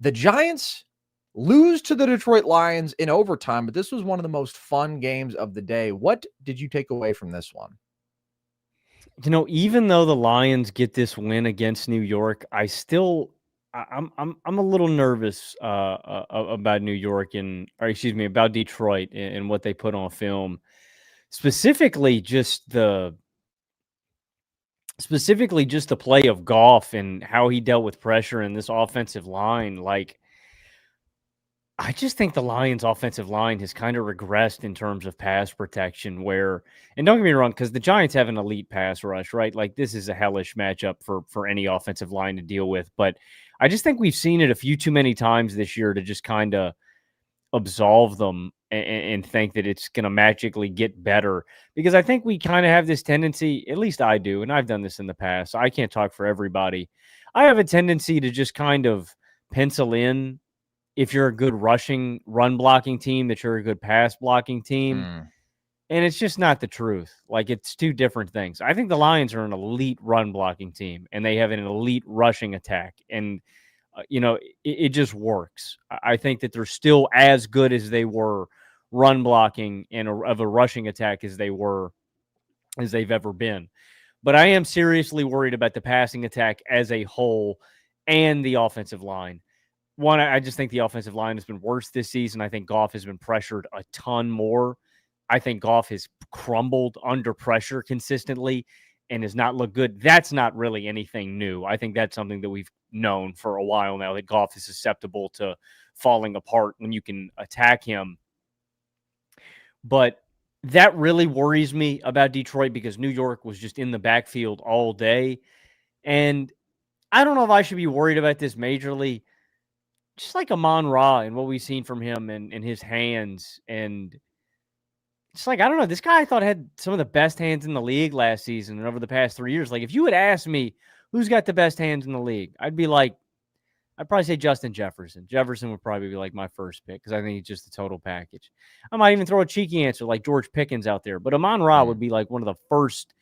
The Giants lose to the Detroit Lions in overtime, but this was one of the most fun games of the day. What did you take away from this one? You know, even though the Lions get this win against New York, I'm a little nervous about New York about Detroit and what they put on film. Specifically just the play of Goff and how he dealt with pressure in this offensive line. Like, I just think the Lions' offensive line has kind of regressed in terms of pass protection and don't get me wrong, because the Giants have an elite pass rush, right? Like, this is a hellish matchup for any offensive line to deal with. But I just think we've seen it a few too many times this year to just kind of absolve them and think that it's going to magically get better. Because I think we kind of have this tendency, at least I do, and I've done this in the past, so I can't talk for everybody. I have a tendency to just kind of pencil in, if you're a good run blocking team, that you're a good pass blocking team. And it's just not the truth. Like, it's two different things. I think the Lions are an elite run blocking team, and they have an elite rushing attack. And, it just works. I think that they're still as good as they were run blocking and of a rushing attack as they've ever been. But I am seriously worried about the passing attack as a whole and the offensive line. One, I just think the offensive line has been worse this season. I think Goff has been pressured a ton more. I think Goff has crumbled under pressure consistently and has not looked good. That's not really anything new. I think that's something that we've known for a while now, that Goff is susceptible to falling apart when you can attack him. But that really worries me about Detroit because New York was just in the backfield all day. And I don't know if I should be worried about this majorly. just like Amon Ra and what we've seen from him and his hands. And just like, I don't know, this guy I thought had some of the best hands in the league last season and over the past 3 years. Like, if you had asked me who's got the best hands in the league, I'd probably say Justin Jefferson. Jefferson would probably be like my first pick because I think he's just the total package. I might even throw a cheeky answer like George Pickens out there, but Amon Ra would be like one of the first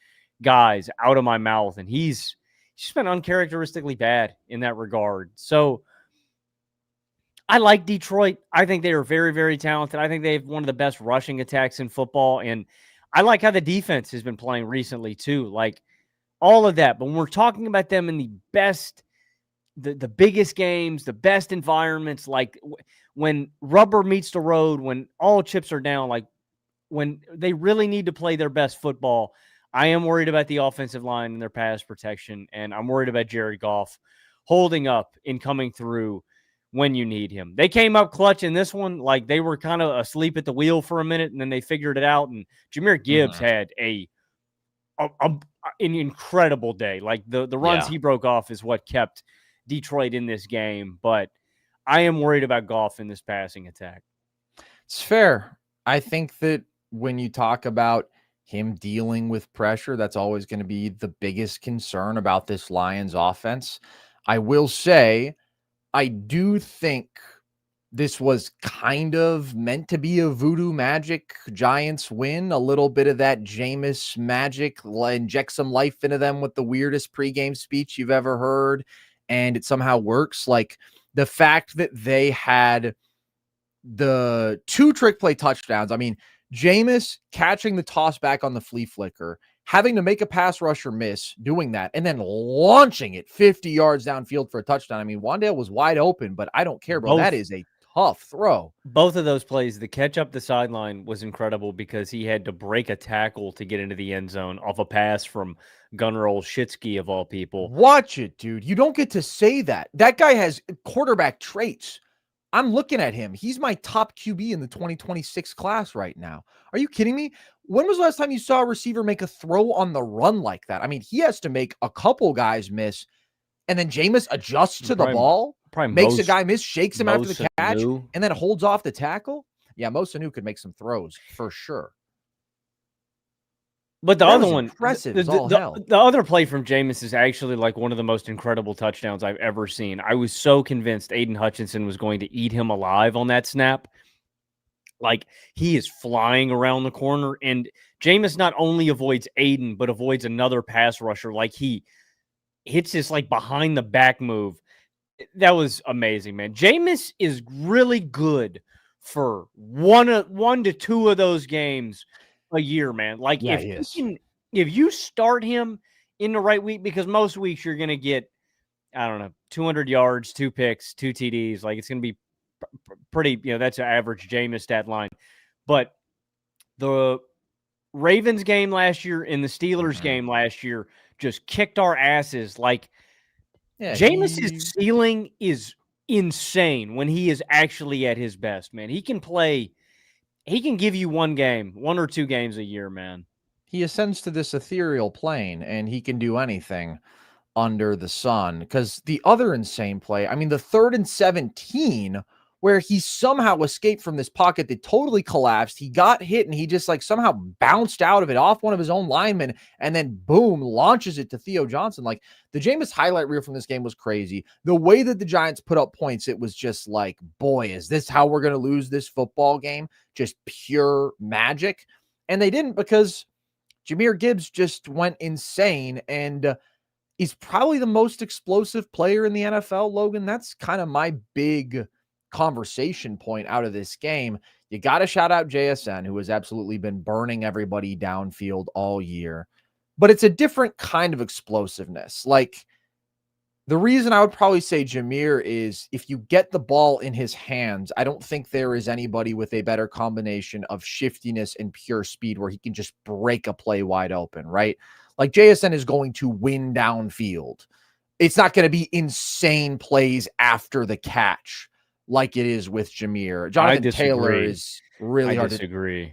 guys out of my mouth, and he's just been uncharacteristically bad in that regard. So I like Detroit. I think they are very, very talented. I think they have one of the best rushing attacks in football, and I like how the defense has been playing recently too. Like all of that. But when we're talking about them in the best, the biggest games, the best environments, like when rubber meets the road, when all chips are down, like when they really need to play their best football, I am worried about the offensive line and their pass protection, and I'm worried about Jared Goff holding up and coming through when you need him. They came up clutch in this one, like they were kind of asleep at the wheel for a minute, and then they figured it out, and Jahmyr Gibbs had an incredible day. Like the runs he broke off is what kept Detroit in this game, but I am worried about Goff in this passing attack. It's fair. I think that when you talk about him dealing with pressure, that's always going to be the biggest concern about this Lions offense. I will say, I do think this was kind of meant to be a voodoo magic Giants win, a little bit of that Jameis magic, inject some life into them with the weirdest pregame speech you've ever heard, and it somehow works. Like the fact that they had the 2 trick play touchdowns. I mean, Jameis catching the toss back on the flea flicker, having to make a pass rusher miss doing that, and then launching it 50 yards downfield for a touchdown. I mean, Wan'Dale was wide open, but I don't care, bro. That is a tough throw. Both of those plays, the catch up the sideline was incredible because he had to break a tackle to get into the end zone off a pass from Gunnar Olszewski, of all people. Watch it, dude. You don't get to say that. That guy has quarterback traits. I'm looking at him. He's my top QB in the 2026 class right now. Are you kidding me? When was the last time you saw a receiver make a throw on the run like that? I mean, he has to make a couple guys miss, and then Jameis adjusts to the ball, makes a guy miss, shakes him after the catch, and then holds off the tackle. Yeah, Mo Sanu could make some throws for sure. But the other one, impressive the other play from Jameis is actually like one of the most incredible touchdowns I've ever seen. I was so convinced Aiden Hutchinson was going to eat him alive on that snap. Like he is flying around the corner, and Jameis not only avoids Aiden, but avoids another pass rusher. Like he hits this like behind the back move. That was amazing, man. Jameis is really good for one to two of those games a year, man. Like if you start him in the right week, because most weeks you're going to get, I don't know, 200 yards, 2 picks, 2 TDs. Like it's going to be pretty, that's an average Jameis stat line. But the Ravens game last year and the Steelers game last year just kicked our asses. Like Jameis's ceiling is insane when he is actually at his best, man. He can play. He can give you 1 or 2 games a year, man. He ascends to this ethereal plane, and he can do anything under the sun. Because the other insane play, I mean, the 3rd and 17, where he somehow escaped from this pocket that totally collapsed. He got hit, and he just like somehow bounced out of it off one of his own linemen, and then boom, launches it to Theo Johnson. Like the Jameis highlight reel from this game was crazy. The way that the Giants put up points, it was just like, boy, is this how we're going to lose this football game? Just pure magic. And they didn't, because Jahmyr Gibbs just went insane, and he's probably the most explosive player in the NFL, Logan. That's kind of my big conversation point out of this game. You got to shout out JSN, who has absolutely been burning everybody downfield all year, but it's a different kind of explosiveness. Like the reason I would probably say Jahmyr is if you get the ball in his hands, I don't think there is anybody with a better combination of shiftiness and pure speed where he can just break a play wide open, right? Like JSN is going to win downfield. It's not going to be insane plays after the catch like it is with Jahmyr. Jonathan Taylor is really hard to disagree.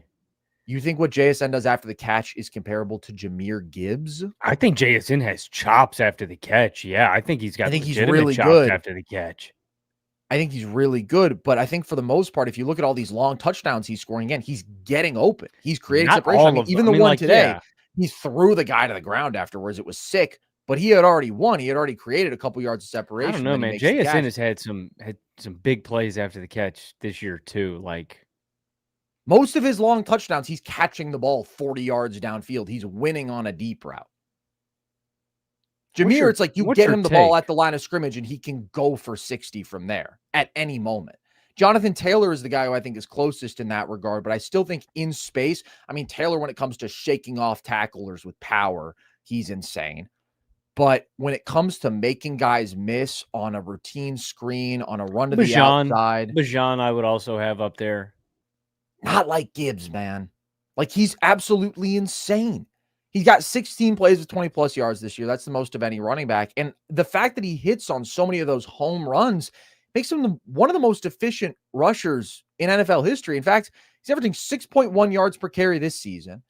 You think what JSN does after the catch is comparable to Jahmyr Gibbs? I think JSN has chops after the catch. Yeah, I think he's got. I think he's really good after the catch. I think he's really good, but I think for the most part, if you look at all these long touchdowns he's scoring again, he's getting open. He's creating Not separation. I all mean, of even I the mean, one like, today, yeah. he threw the guy to the ground afterwards. It was sick, but he had already won. He had already created a couple yards of I don't separation. know, Then he man. makes the JSN catch. has had some big plays after the catch this year too. Like, Most of his long touchdowns, he's catching the ball 40 yards downfield. He's winning on a deep route. Jameer, it's like you what's get your him the ball take? at the line of scrimmage and he can go for 60 from there at any moment. Jonathan Taylor is the guy who I think is closest in that regard, but I still think in space, I mean, Taylor, when it comes to shaking off tacklers with power, he's insane. But when it comes to making guys miss on a routine screen, on a run to the outside, Bijan, I would also have up there. not like Gibbs, man. Like, he's absolutely insane. He's got 16 plays with 20 plus yards this year. That's the most of any running back. And the fact that he hits on so many of those home runs makes him one of the most efficient rushers in NFL history. In fact, he's averaging 6.1 yards per carry this season.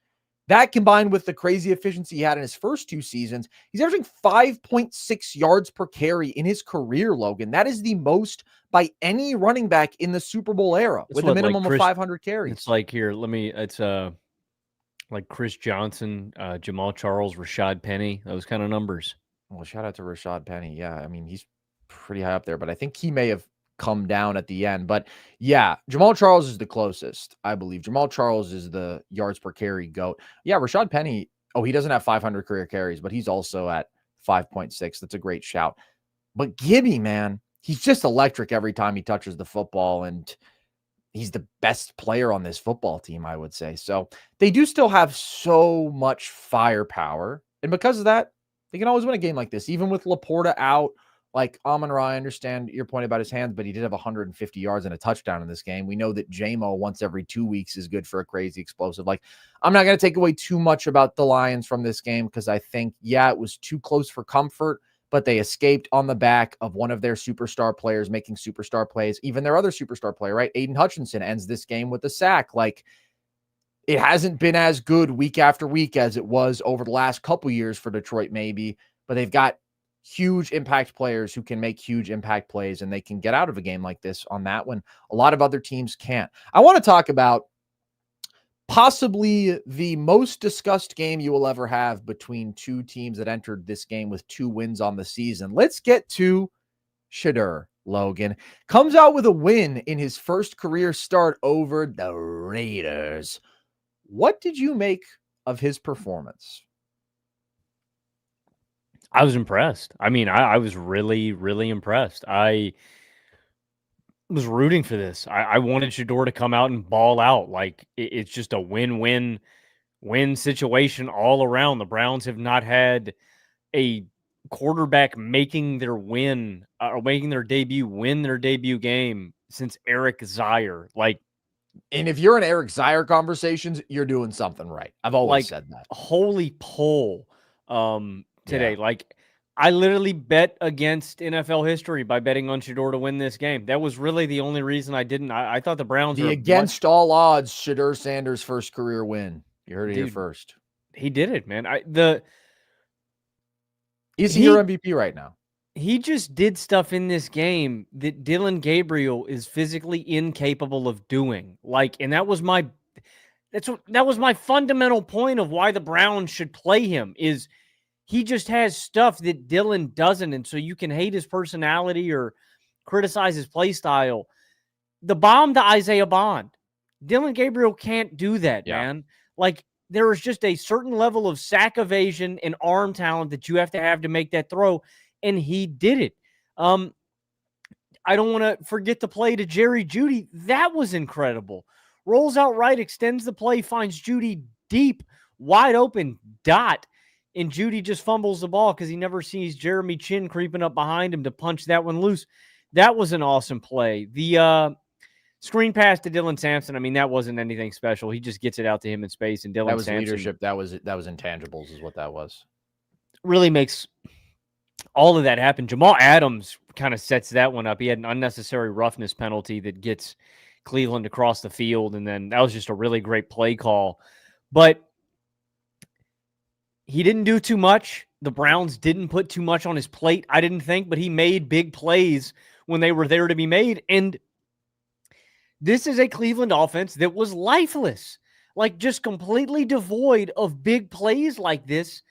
That combined with the crazy efficiency he had in his first 2 seasons, he's averaging 5.6 yards per carry in his career, Logan. That is the most by any running back in the Super Bowl era with a minimum of 500 carries. It's like here, it's like Chris Johnson, Jamal Charles, Rashad Penny, those kind of numbers. Well, shout out to Rashad Penny. Yeah, I mean, he's pretty high up there, but I think he may have come down at the end. But yeah, Jamal Charles is the closest, I believe. Jamal Charles is the yards per carry GOAT. Yeah, Rashad Penny, he doesn't have 500 career carries, but he's also at 5.6. That's a great shout. But Gibby, man, he's just electric every time he touches the football, and he's the best player on this football team, I would say. So they do still have so much firepower. And because of that, they can always win a game like this, even with Laporta out. Like Amon-Ra, I understand your point about his hands, but he did have 150 yards and a touchdown in this game. We know that J-Mo once every 2 weeks is good for a crazy explosive. Like, I'm not going to take away too much about the Lions from this game because I think, it was too close for comfort, but they escaped on the back of one of their superstar players making superstar plays. Even their other superstar player, right? Aiden Hutchinson ends this game with a sack. Like, it hasn't been as good week after week as it was over the last couple years for Detroit, maybe, but they've got huge impact players who can make huge impact plays, and they can get out of a game like this on that when a lot of other teams can't. I want to talk about possibly the most discussed game you will ever have between two teams that entered this game with 2 wins on the season. Let's get to Shedeur. Logan comes out with a win in his first career start over the Raiders. What did you make of his performance? I was impressed. I mean, I was really, really impressed. I was rooting for this. I wanted Shedeur to come out and ball out. Like, it's just a win-win situation all around. The Browns have not had a quarterback making their win or making their debut, win their debut game since Eric Zier. Like, and if you're in Eric Zier conversations, you're doing something right. I've always said that. Holy poll today. Yeah. Like, I literally bet against NFL history by betting on Shedeur to win this game. That was really the only reason I didn't. I thought the Browns were against all odds. Shedeur Sanders' first career win. You heard it here first. He did it, man. Is he your MVP right now? He just did stuff in this game that Dillon Gabriel is physically incapable of doing. Like, and that was my fundamental point of why the Browns should play him is he just has stuff that Dillon doesn't. And so you can hate his personality or criticize his play style. The bomb to Isaiah Bond. Dillon Gabriel can't do that, man. Like, there is just a certain level of sack evasion and arm talent that you have to make that throw. And he did it. I don't want to forget the play to Jerry Jeudy. That was incredible. Rolls out right, extends the play, finds Jeudy deep, wide open, dot. And Jeudy just fumbles the ball because he never sees Jeremy Chin creeping up behind him to punch that one loose. That was an awesome play. The screen pass to Dylan Sampson, I mean, that wasn't anything special. He just gets it out to him in space. And Dylan Sampson, leadership. That was intangibles is what that was. Really makes all of that happen. Jamal Adams kind of sets that one up. He had an unnecessary roughness penalty that gets Cleveland across the field, and then that was just a really great play call. But he didn't do too much. The Browns didn't put too much on his plate, I didn't think, but he made big plays when they were there to be made. And this is a Cleveland offense that was lifeless, like just completely devoid of big plays like this.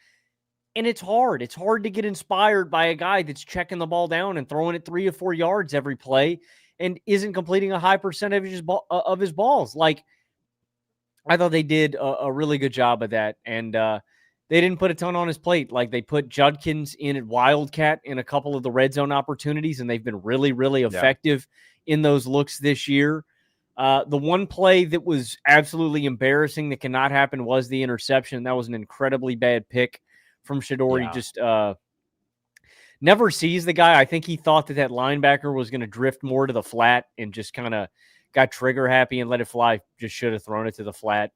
And it's hard. It's hard to get inspired by a guy that's checking the ball down and throwing it 3 or 4 yards every play and isn't completing a high percentage of his balls. Like, I thought they did a really good job of that. And they didn't put a ton on his plate. Like, they put Judkins in at Wildcat in a couple of the red zone opportunities, and they've been really, really effective in those looks this year. The one play that was absolutely embarrassing that cannot happen was the interception. That was an incredibly bad pick from Shedeur. He just never sees the guy. I think he thought that linebacker was going to drift more to the flat and just kind of got trigger happy and let it fly. Just should have thrown it to the flat.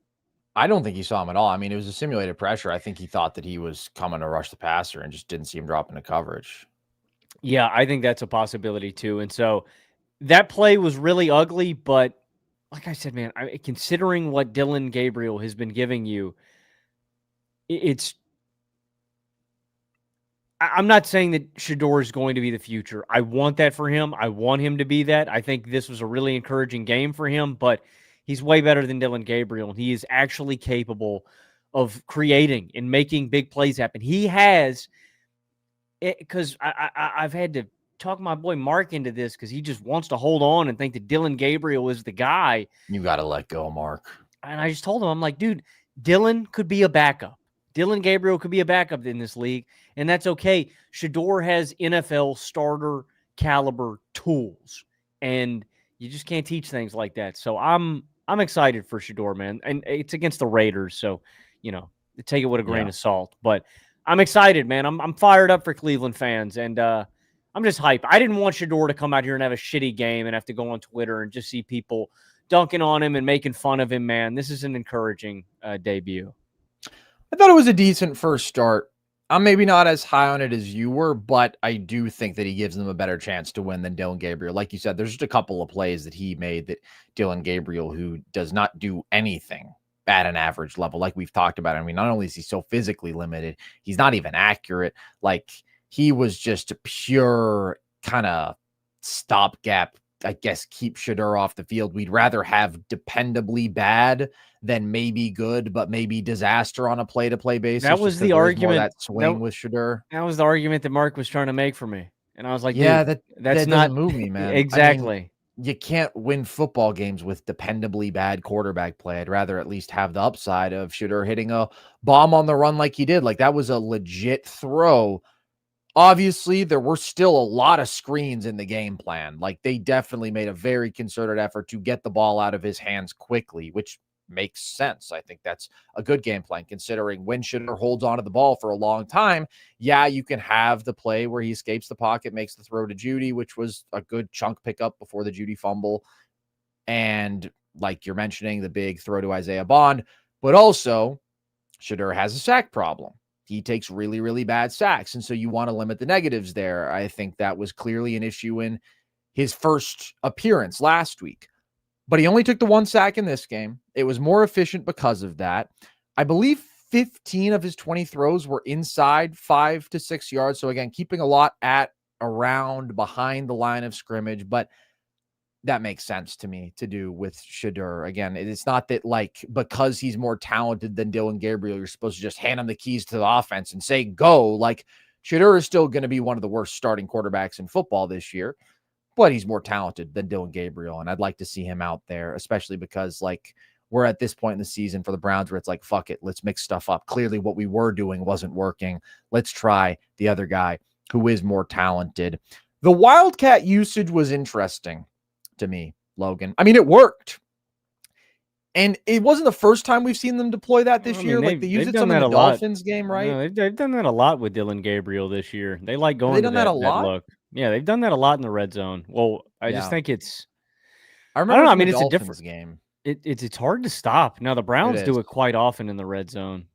I don't think he saw him at all. I mean, it was a simulated pressure. I think he thought that he was coming to rush the passer and just didn't see him drop into coverage. Yeah, I think that's a possibility too. And so that play was really ugly, but like I said, man, considering what Dillon Gabriel has been giving you, I'm not saying that Shedeur is going to be the future. I want that for him. I want him to be that. I think this was a really encouraging game for him, but he's way better than Dillon Gabriel. He is actually capable of creating and making big plays happen. He has, because I've had to talk my boy Mark into this because he just wants to hold on and think that Dillon Gabriel is the guy. You got to let go, Mark. And I just told him, I'm like, dude, Dillon could be a backup. Dillon Gabriel could be a backup in this league, and that's okay. Shedeur has NFL starter caliber tools, and you just can't teach things like that. So I'm excited for Shedeur, man. And it's against the Raiders, so, take it with a grain of salt. But I'm excited, man. I'm fired up for Cleveland fans, and I'm just hyped. I didn't want Shedeur to come out here and have a shitty game and have to go on Twitter and just see people dunking on him and making fun of him, man. This is an encouraging debut. I thought it was a decent first start. I'm maybe not as high on it as you were, but I do think that he gives them a better chance to win than Dillon Gabriel. Like you said, there's just a couple of plays that he made that Dillon Gabriel, who does not do anything at an average level, like we've talked about. I mean, not only is he so physically limited, he's not even accurate. Like, he was just a pure kind of stopgap, I guess, keep Shedeur off the field. We'd rather have dependably bad than maybe good, but maybe disaster on a play-to-play basis. That was the argument. That swing with Shedeur. That was the argument that Mark was trying to make for me. And I was like, yeah, that's that not doesn't move me, man. Exactly. I mean, you can't win football games with dependably bad quarterback play. I'd rather at least have the upside of Shedeur hitting a bomb on the run like he did. Like, that was a legit throw. Obviously, there were still a lot of screens in the game plan. Like, they definitely made a very concerted effort to get the ball out of his hands quickly, which makes sense. I think that's a good game plan, considering when Shedeur holds onto the ball for a long time. Yeah, you can have the play where he escapes the pocket, makes the throw to Judy, which was a good chunk pickup before the Judy fumble. And like you're mentioning, the big throw to Isaiah Bond. But also, Shedeur has a sack problem. He takes really, really bad sacks. And so you want to limit the negatives there. I think that was clearly an issue in his first appearance last week. But he only took the one sack in this game. It was more efficient because of that. I believe 15 of his 20 throws were inside 5 to 6 yards. So again, keeping a lot at around behind the line of scrimmage. But that makes sense to me to do with Shedeur. Again, it's not that, like, because he's more talented than Dillon Gabriel, you're supposed to just hand him the keys to the offense and say, go. Like, Shedeur is still going to be one of the worst starting quarterbacks in football this year, but he's more talented than Dillon Gabriel. And I'd like to see him out there, especially because, like, we're at this point in the season for the Browns where it's like, fuck it, let's mix stuff up. Clearly what we were doing wasn't working. Let's try the other guy who is more talented. The Wildcat usage was interesting to me, Logan. I mean, it worked. And it wasn't the first time we've seen them deploy that this year. Like, they used it some in the Dolphins game, right? No, they've done that a lot with Dillon Gabriel this year. They like going to that a lot? look. Yeah, they've done that a lot in the red zone. Well, I just think it's I remember don't know. I mean, it's a different game. It's hard to stop. Now, the Browns do it quite often in the red zone.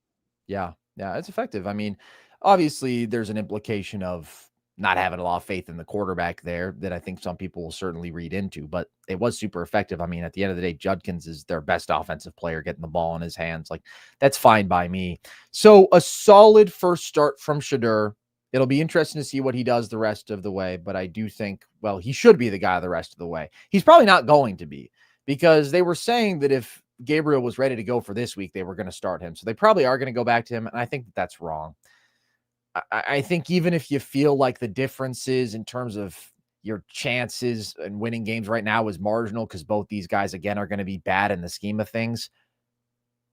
Yeah, it's effective. I mean, obviously, there's an implication of not having a lot of faith in the quarterback there that I think some people will certainly read into, but it was super effective. I mean, at the end of the day, Judkins is their best offensive player getting the ball in his hands. Like, that's fine by me. So a solid first start from Shedeur. It'll be interesting to see what he does the rest of the way, but I do think, well, he should be the guy the rest of the way. He's probably not going to be, because they were saying that if Gabriel was ready to go for this week, they were going to start him. So they probably are going to go back to him, and I think that's wrong. I think even if you feel like the differences in terms of your chances and winning games right now is marginal, because both these guys, again, are going to be bad in the scheme of things,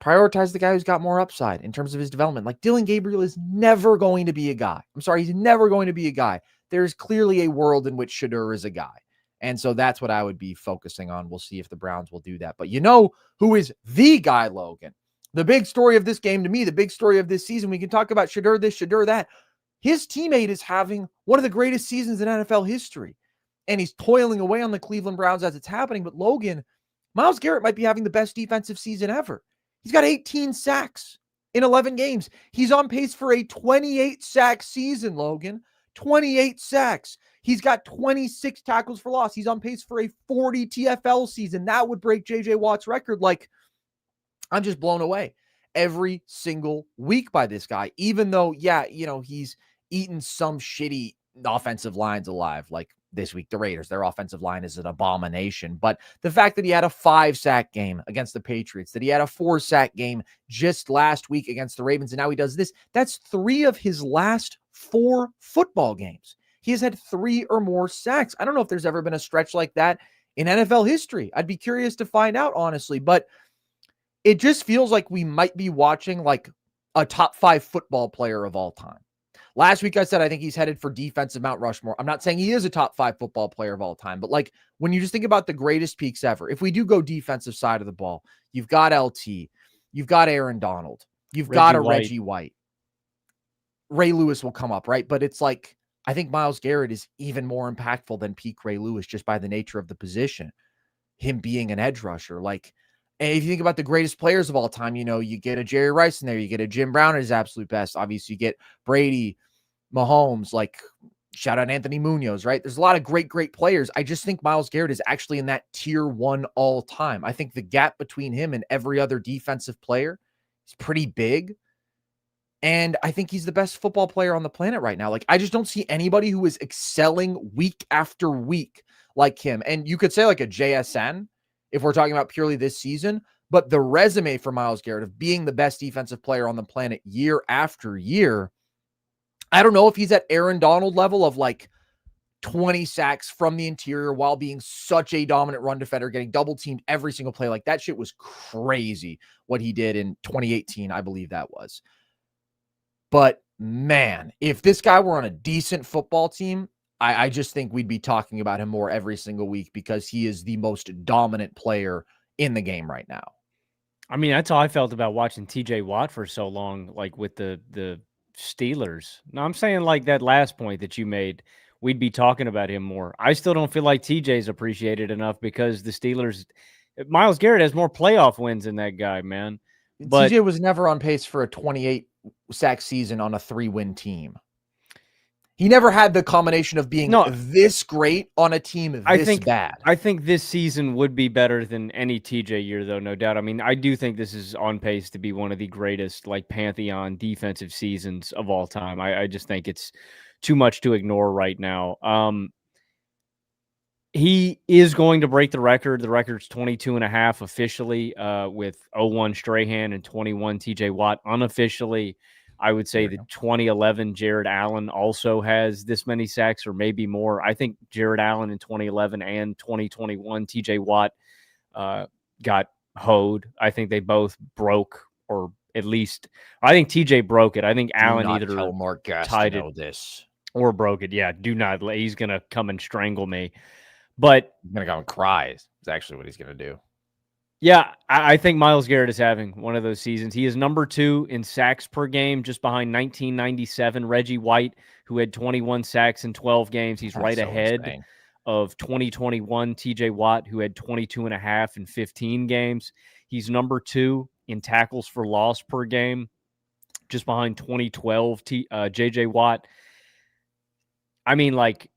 prioritize the guy who's got more upside in terms of his development. Like, Dillon Gabriel is never going to be a guy. I'm sorry, he's never going to be a guy. There's clearly a world in which Shedeur is a guy. And so that's what I would be focusing on. We'll see if the Browns will do that. But you know who is the guy, Logan? The big story of this game to me, the big story of this season, we can talk about Shedeur this, Shedeur that. His teammate is having one of the greatest seasons in NFL history. And he's toiling away on the Cleveland Browns as it's happening. But Logan, Myles Garrett might be having the best defensive season ever. He's got 18 sacks in 11 games. He's on pace for a 28 sack season, Logan. 28 sacks. He's got 26 tackles for loss. He's on pace for a 40 TFL season. That would break J.J. Watt's record. Like, I'm just blown away every single week by this guy, even though, yeah, you know, he's eaten some shitty offensive lines alive. Like this week, the Raiders, their offensive line is an abomination. But the fact that he had a 5-sack game against the Patriots, that he had a 4-sack game just last week against the Ravens, and now he does this, that's 3 of his last 4 football games. He has had 3 or more sacks. I don't know if there's ever been a stretch like that in NFL history. I'd be curious to find out, honestly, but it just feels like we might be watching like a top 5 football player of all time. Last week I said I think he's headed for defensive Mount Rushmore. I'm not saying he is a top 5 football player of all time, but like when you just think about the greatest peaks ever, if we do go defensive side of the ball, you've got LT, you've got Aaron Donald, you've got a Reggie White. Ray Lewis will come up, right? But it's like, I think Myles Garrett is even more impactful than peak Ray Lewis just by the nature of the position, him being an edge rusher. Like, and if you think about the greatest players of all time, you know, you get a Jerry Rice in there, you get a Jim Brown at his absolute best. Obviously, you get Brady, Mahomes, like shout out Anthony Munoz, right? There's a lot of great players. I just think Myles Garrett is actually in that tier 1 all time. I think the gap between him and every other defensive player is pretty big. And I think he's the best football player on the planet right now. Like, I just don't see anybody who is excelling week after week like him. And you could say like a JSN if we're talking about purely this season, but the resume for Myles Garrett of being the best defensive player on the planet year after year, I don't know if he's at Aaron Donald level of like 20 sacks from the interior while being such a dominant run defender, getting double teamed every single play. Like, that shit was crazy what he did in 2018, I believe that was. But man, if this guy were on a decent football team, I just think we'd be talking about him more every single week because he is the most dominant player in the game right now. I mean, that's how I felt about watching TJ Watt for so long, like with the Steelers. No, I'm saying like that last point that you made, we'd be talking about him more. I still don't feel like TJ's appreciated enough because the Steelers, Myles Garrett has more playoff wins than that guy, man. But TJ was never on pace for a 28 sack season on a 3-win team. He never had the combination of being this great on a team this bad. I think this season would be better than any TJ year, though, no doubt. I mean, I do think this is on pace to be one of the greatest, like, pantheon defensive seasons of all time. I just think it's too much to ignore right now. He is going to break the record. The record's 22.5 officially with 01 Strahan and 21 TJ Watt unofficially. I would say the 2011 Jared Allen also has this many sacks or maybe more. I think Jared Allen in 2011 and 2021 TJ Watt got hoed. I think they both broke, or at least I think TJ broke it. I think Allen either tied it or broke it. Yeah, do not. He's going to come and strangle me. But he's going to go and cry is actually what he's going to do. Yeah, I think Myles Garrett is having one of those seasons. He is number 2 in sacks per game, just behind 1997 Reggie White, who had 21 sacks in 12 games. He's right ahead of 2021 TJ Watt, who had 22.5 in 15 games. He's number 2 in tackles for loss per game, just behind 2012 JJ Watt. I mean, like,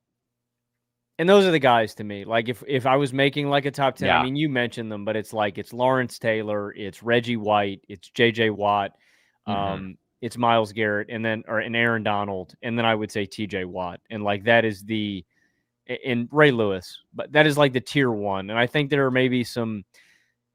and those are the guys to me. Like, if I was making like a top 10, I mean, you mentioned them, but it's like, it's Lawrence Taylor, it's Reggie White, it's JJ Watt. it's Myles Garrett, and Aaron Donald, and then I would say TJ Watt. And like that is and Ray Lewis, but that is like the tier one. And I think there are maybe some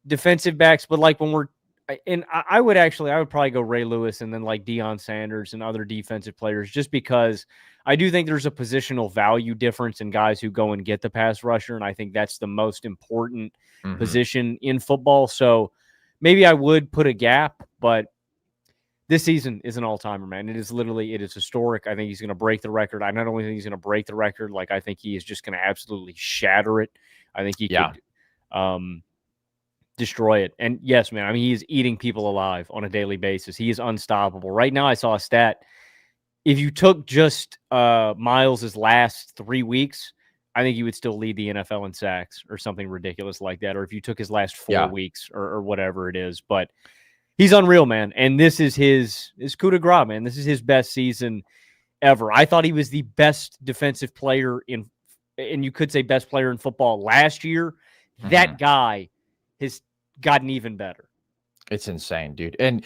defensive backs, but like I would probably go Ray Lewis and then like Deion Sanders and other defensive players, just because I do think there's a positional value difference in guys who go and get the pass rusher. And I think that's the most important position in football. So maybe I would put a gap, but this season is an all-timer, man. It is historic. I think he's going to break the record. I not only think he's going to break the record, like I think he is just going to absolutely shatter it. I think he could destroy it. And yes, man, I mean, he is eating people alive on a daily basis. He is unstoppable. Right now, I saw a stat. If you took just Miles' last 3 weeks, I think he would still lead the NFL in sacks or something ridiculous like that. Or if you took his last 4 weeks or whatever it is. But he's unreal, man. And this is his coup de grace, man. This is his best season ever. I thought he was the best defensive player and you could say best player in football last year. That guy has gotten even better. It's insane, dude. And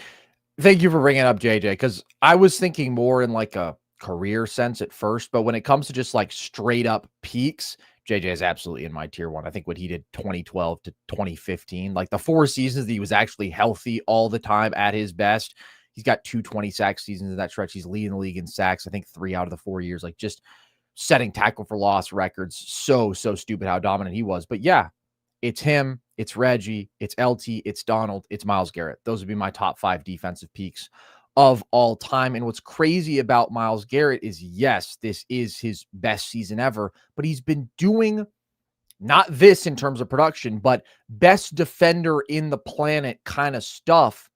thank you for bringing up JJ, because I was thinking more in like a career sense at first, but when it comes to just like straight up peaks, JJ is absolutely in my tier one. I think what he did 2012 to 2015, like the 4 seasons that he was actually healthy all the time at his best, he's got 220 sack seasons in that stretch. He's leading the league in sacks, I think 3 out of the 4 years, like just setting tackle for loss records. So stupid how dominant he was. But yeah, it's him, it's Reggie, it's LT, it's Donald, it's Myles Garrett. Those would be my top 5 defensive peaks of all time. And what's crazy about Myles Garrett is, yes, this is his best season ever, but he's been doing not this in terms of production, but best defender in the planet kind of stuff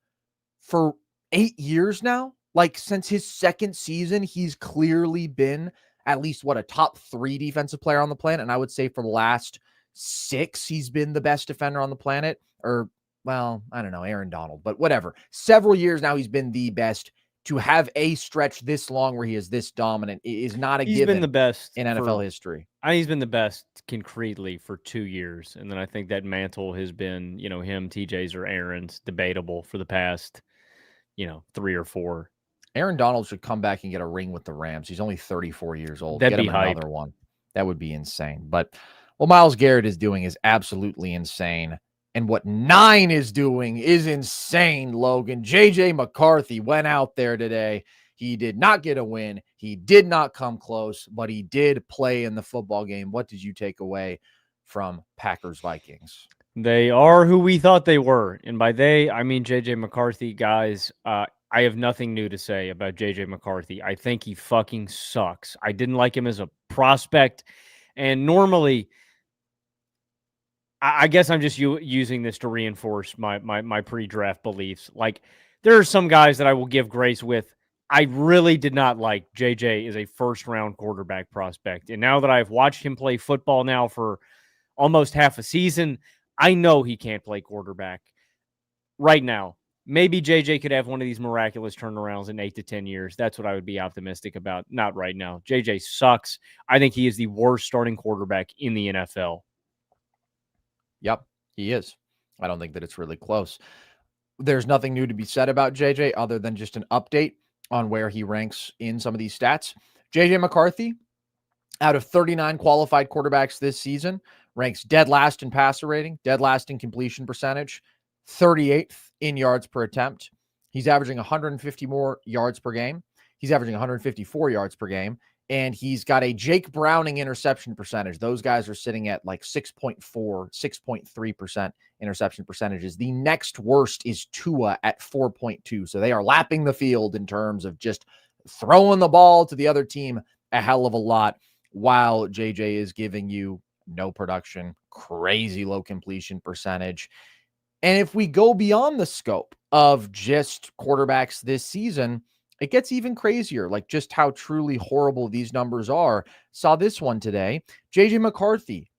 for 8 years now. Like since his second season, he's clearly been at least a top 3 defensive player on the planet. And I would say for the last 6, he's been the best defender on the planet. Or, well, I don't know, Aaron Donald, but whatever. Several years now, he's been the best. To have a stretch this long where he is this dominant is not a given. He's been the best in NFL history. He's been the best concretely for 2 years. And then I think that mantle has been, him, TJ's or Aaron's, debatable for the past, 3 or 4. Aaron Donald should come back and get a ring with the Rams. He's only 34 years old. That'd get him another one. That would be insane. But what Myles Garrett is doing is absolutely insane. And what 9 is doing is insane, Logan. JJ McCarthy went out there today. He did not get a win. He did not come close, but he did play in the football game. What did you take away from Packers Vikings? They are who we thought they were. And by they, I mean JJ McCarthy, guys. I have nothing new to say about JJ McCarthy. I think he fucking sucks. I didn't like him as a prospect. And normally, I guess I'm just using this to reinforce my pre-draft beliefs. Like, there are some guys that I will give grace with. I really did not like JJ as a first-round quarterback prospect. And now that I've watched him play football now for almost half a season, I know he can't play quarterback right now. Maybe JJ could have one of these miraculous turnarounds in 8 to 10 years. That's what I would be optimistic about. Not right now. JJ sucks. I think he is the worst starting quarterback in the NFL. Yep, he is. I don't think that it's really close. There's nothing new to be said about JJ other than just an update on where he ranks in some of these stats. JJ McCarthy, out of 39 qualified quarterbacks this season, ranks dead last in passer rating, dead last in completion percentage, 38th in yards per attempt. He's averaging 150 more yards per game. He's averaging 154 yards per game. And he's got a Jake Browning interception percentage. Those guys are sitting at like 6.4, 6.3% interception percentages. The next worst is Tua at 4.2. So they are lapping the field in terms of just throwing the ball to the other team a hell of a lot, while JJ is giving you no production, crazy low completion percentage. And if we go beyond the scope of just quarterbacks this season, it gets even crazier, like just how truly horrible these numbers are. Saw this one today. JJ McCarthy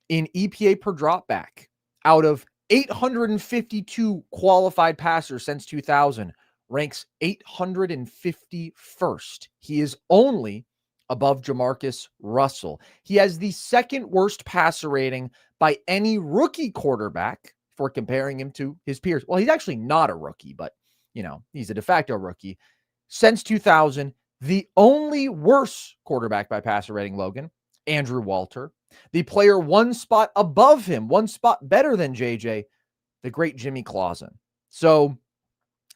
in EPA per dropback, out of 852 qualified passers since 2000, ranks 851st. He is only above Jamarcus Russell. He has the second worst passer rating by any rookie quarterback for comparing him to his peers. Well, he's actually not a rookie, but, he's a de facto rookie. since 2000, the only worse quarterback by passer rating, Logan, Andrew Walter. The player one spot above him, one spot better than JJ, the great Jimmy Clausen. So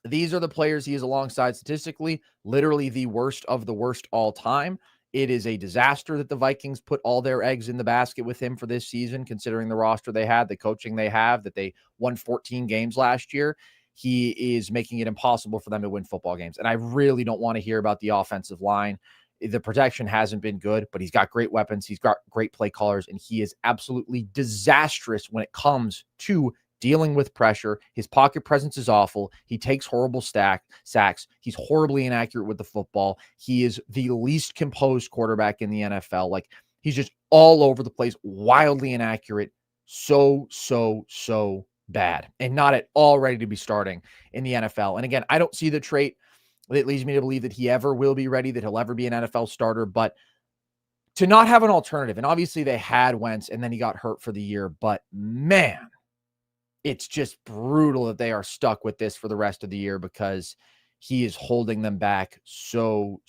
these are the players he is alongside statistically, literally the worst of the worst all time. It is a disaster that the Vikings put all their eggs in the basket with him for this season, considering the roster they had, the coaching they have, that they won 14 games last year. He is making it impossible for them to win football games. And I really don't want to hear about the offensive line. The protection hasn't been good, but he's got great weapons. He's got great play callers, and he is absolutely disastrous when it comes to dealing with pressure. His pocket presence is awful. He takes horrible sacks. He's horribly inaccurate with the football. He is the least composed quarterback in the NFL. Like, he's just all over the place, wildly inaccurate. So bad, and not at all ready to be starting in the NFL. And again, I don't see the trait that leads me to believe that he ever will be ready, that he'll ever be an NFL starter, but to not have an alternative, and obviously they had Wentz and then he got hurt for the year, but man, it's just brutal that they are stuck with this for the rest of the year because he is holding them back so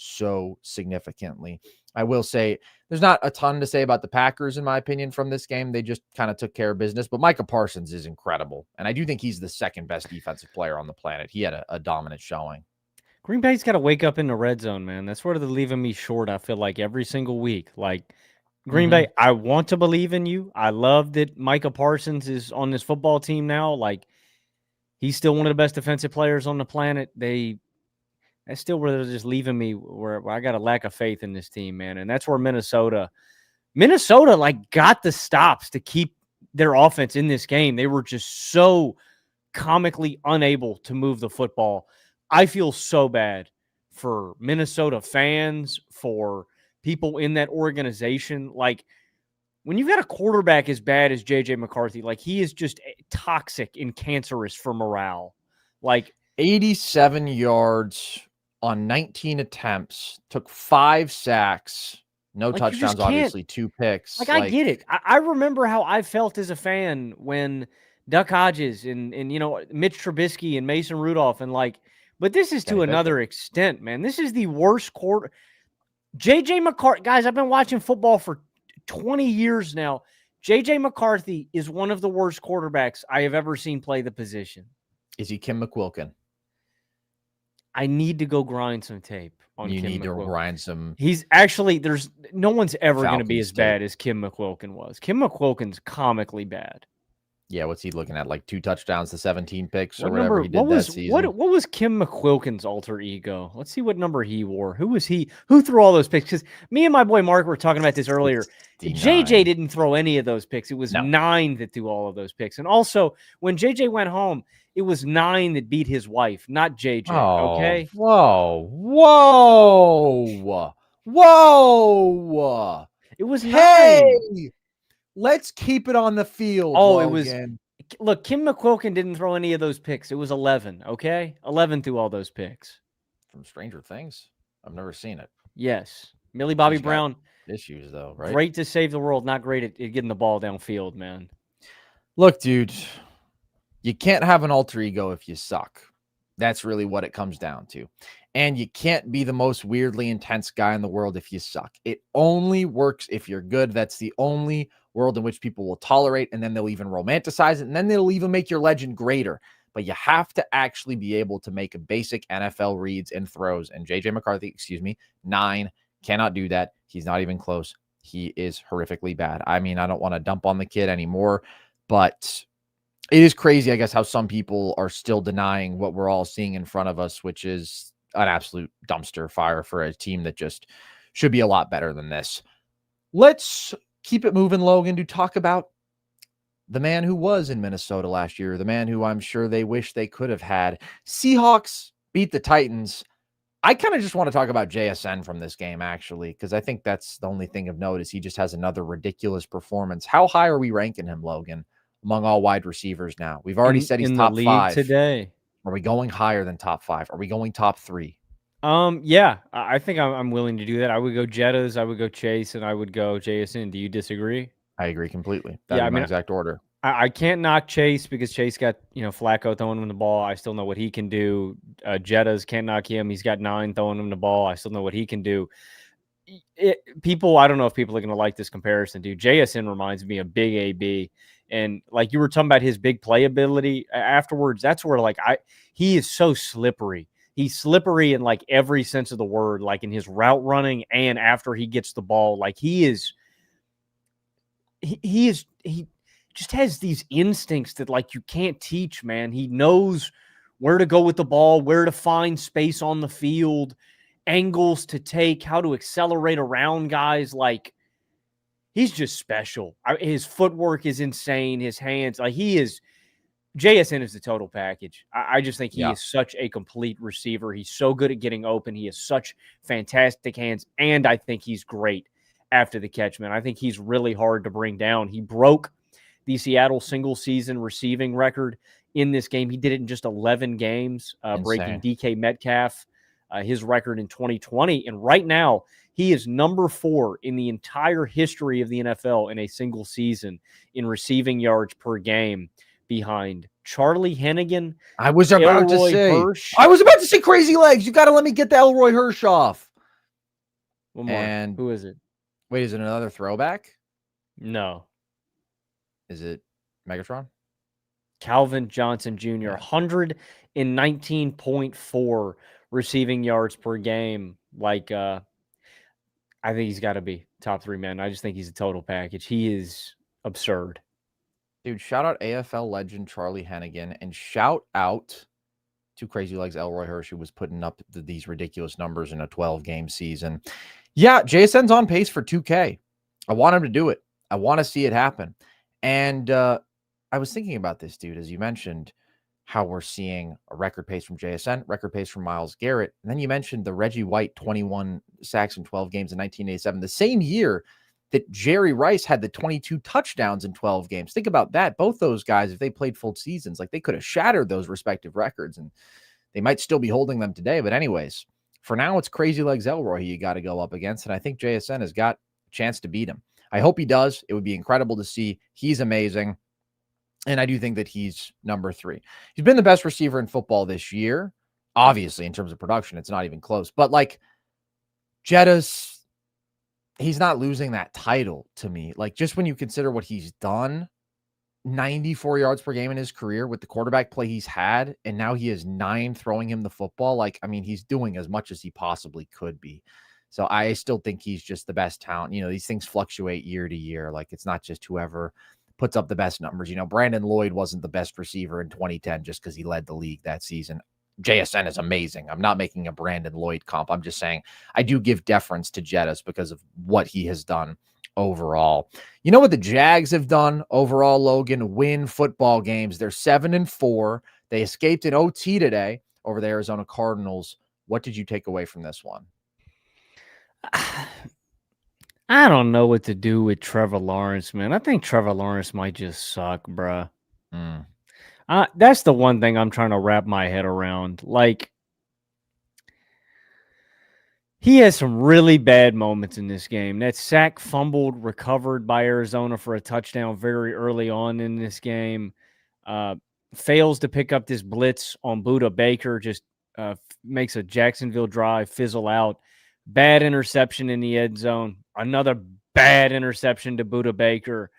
significantly. I will say there's not a ton to say about the Packers, in my opinion, from this game. They just kind of took care of business, but Micah Parsons is incredible. And I do think he's the second best defensive player on the planet. He had a dominant showing. Green Bay's got to wake up in the red zone, man. That's where they're leaving me short, I feel like, every single week. Like, Green Bay, I want to believe in you. I love that Micah Parsons is on this football team now. Like, he's still one of the best defensive players on the planet. That's still where they're just leaving me where I got a lack of faith in this team, man. And that's where Minnesota, like, got the stops to keep their offense in this game. They were just so comically unable to move the football. I feel so bad for Minnesota fans, for people in that organization. Like, when you've got a quarterback as bad as J.J. McCarthy, like, he is just toxic and cancerous for morale. Like, 87 yards on 19 attempts, took 5 sacks, no touchdowns, obviously 2 picks. Like, I get it. I remember how I felt as a fan when Duck Hodges and Mitch Trubisky and Mason Rudolph and like, but this is to another extent, man. This is the worst quarter. J.J. McCarthy, guys, I've been watching football for 20 years now. J.J. McCarthy is one of the worst quarterbacks I have ever seen play the position. Is he Kim McQuilkin? I need to go grind some tape on you Kim need McQuilkin. To grind some. He's actually, there's no one's ever going to be as bad as Kim McQuilkin was. Kim McQuilkin's comically bad. Yeah, what's he looking at? Like 2 touchdowns to 17 picks or whatever he did that season. What was Kim McQuilkin's alter ego? Let's see what number he wore. Who was he? Who threw all those picks? Because me and my boy Mark were talking about this earlier. 69. JJ didn't throw any of those picks. It was 9 that threw all of those picks. And also, when JJ went home, it was 9 that beat his wife, not JJ. Okay. Whoa. It was 9. Hey, let's keep it on the field. Oh, Logan. It was. Look, Kim McQuilkin didn't throw any of those picks. It was 11. Okay, 11 through all those picks. From Stranger Things, I've never seen it. Yes, Millie Bobby Brown. Issues though, right? Great to save the world, not great at getting the ball downfield, man. Look, dude, you can't have an alter ego if you suck. That's really what it comes down to. And you can't be the most weirdly intense guy in the world if you suck. It only works if you're good. That's the only world in which people will tolerate, and then they'll even romanticize it, and then they'll even make your legend greater. But you have to actually be able to make a basic NFL reads and throws. And JJ McCarthy, 9, cannot do that. He's not even close. He is horrifically bad. I mean, I don't want to dump on the kid anymore, but it is crazy, I guess, how some people are still denying what we're all seeing in front of us, which is an absolute dumpster fire for a team that just should be a lot better than this. Let's keep it moving, Logan, to talk about the man who was in Minnesota last year, the man who I'm sure they wish they could have had. Seahawks beat the Titans. I kind of just want to talk about JSN from this game, actually, because I think that's the only thing of note is he just has another ridiculous performance. How high are we ranking him, Logan, among all wide receivers now? We've already said he's top 5 today. Are we going higher than top 5? Are we going top 3? Yeah, I think I'm willing to do that. I would go Jettas, I would go Chase, and I would go JSN. Do you disagree? I agree completely. That'd be my exact order. I can't knock Chase because Chase got, Flacco throwing him the ball. I still know what he can do. Jettas can't knock him. He's got 9 throwing him the ball. I still know what he can do. I don't know if people are going to like this comparison, dude. JSN reminds me of Big AB. And like you were talking about his big playability afterwards, that's where he is so slippery. He's slippery in like every sense of the word, like in his route running and after he gets the ball. Like he just has these instincts that like you can't teach, man. He knows where to go with the ball, where to find space on the field, angles to take, how to accelerate around guys. Like he's just special. His footwork is insane. His hands, JSN is the total package. I just think he is such a complete receiver. He's so good at getting open. He has such fantastic hands, and I think he's great after the catch, man. I think he's really hard to bring down. He broke the Seattle single-season receiving record in this game. He did it in just 11 games, breaking DK Metcalf, his record in 2020. And right now, he is number 4 in the entire history of the NFL in a single season in receiving yards per game, behind Charlie Hennigan. I was about to say Crazy Legs. You got to let me get the Elroy Hirsch off. One more. And who is it? Wait, is it another throwback? No. Is it Megatron? Calvin Johnson Jr., 119.4 receiving yards per game. I think he's got to be top 3, man. I just think he's a total package. He is absurd. Dude, shout out AFL legend Charlie Hennigan, and shout out to Crazy Legs Elroy Hirsch, who was putting up these ridiculous numbers in a 12-game season. Yeah, JSN's on pace for 2K. I want him to do it. I want to see it happen. And I was thinking about this, dude, as you mentioned, how we're seeing a record pace from JSN, record pace from Myles Garrett. And then you mentioned the Reggie White 21 sacks in 12 games in 1987, the same year that Jerry Rice had the 22 touchdowns in 12 games. Think about that. Both those guys, if they played full seasons, like they could have shattered those respective records, and they might still be holding them today. But anyways, for now, it's Crazy Legs Elroy you got to go up against, and I think JSN has got a chance to beat him. I hope he does. It would be incredible to see. He's amazing, and I do think that he's number 3. He's been the best receiver in football this year. Obviously, in terms of production, it's not even close. But like Jettas, he's not losing that title to me. Like, just when you consider what he's done, 94 yards per game in his career with the quarterback play he's had, and now he has 9 throwing him the football. Like, I mean, he's doing as much as he possibly could be. So I still think he's just the best talent. These things fluctuate year to year. Like, it's not just whoever puts up the best numbers. Brandon Lloyd wasn't the best receiver in 2010 just because he led the league that season. JSN is amazing. I'm not making a Brandon Lloyd comp. I'm just saying I do give deference to Jettas because of what he has done overall. You know what the Jags have done overall, Logan? Win football games. They're 7-4. They escaped an OT today over the Arizona Cardinals. What did you take away from this one? I don't know what to do with Trevor Lawrence, man. I think Trevor Lawrence might just suck, bruh. That's the one thing I'm trying to wrap my head around. Like, he has some really bad moments in this game. That sack fumbled, recovered by Arizona for a touchdown very early on in this game. Fails to pick up this blitz on Budda Baker, just makes a Jacksonville drive fizzle out. Bad interception in the end zone. Another bad interception to Budda Baker.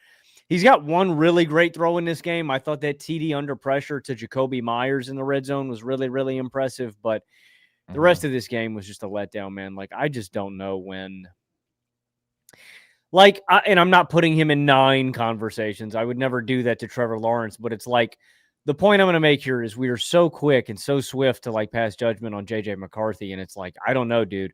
He's got one really great throw in this game. I thought that TD under pressure to Jacoby Myers in the red zone was really, really impressive. But the rest of this game was just a letdown, man. Like, I just don't know when. Like, and I'm not putting him in 9 conversations. I would never do that to Trevor Lawrence. But it's like, the point I'm going to make here is we are so quick and so swift to like pass judgment on JJ McCarthy. And it's like, I don't know, dude.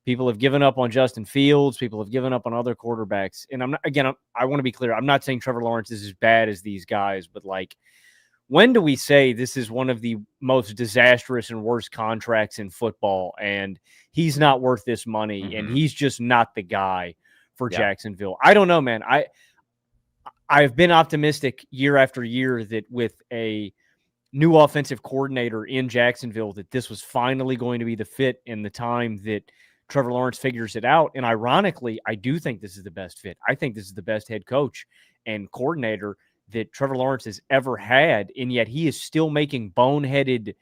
People have given up on Justin Fields. People have given up on other quarterbacks. And I want to be clear. I'm not saying Trevor Lawrence is as bad as these guys, but like, when do we say this is one of the most disastrous and worst contracts in football and he's not worth this money and he's just not the guy for Jacksonville? I don't know, man. I've been optimistic year after year that with a new offensive coordinator in Jacksonville that this was finally going to be the fit in the time that Trevor Lawrence figures it out. And ironically, I do think this is the best fit. I think this is the best head coach and coordinator that Trevor Lawrence has ever had, and yet he is still making boneheaded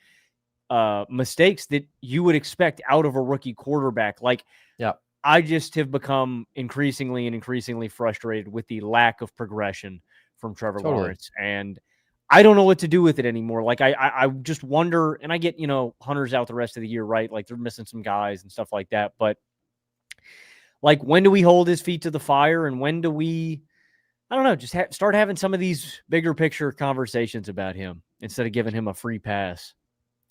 mistakes that you would expect out of a rookie quarterback. Like, yeah, I just have become increasingly frustrated with the lack of progression from Trevor totally. Lawrence, and I don't know what to do with it anymore. Like, I just wonder, and I get, Hunter's out the rest of the year, right? Like, they're missing some guys and stuff like that, but like, when do we hold his feet to the fire, and when do we, I don't know, just start having some of these bigger picture conversations about him instead of giving him a free pass?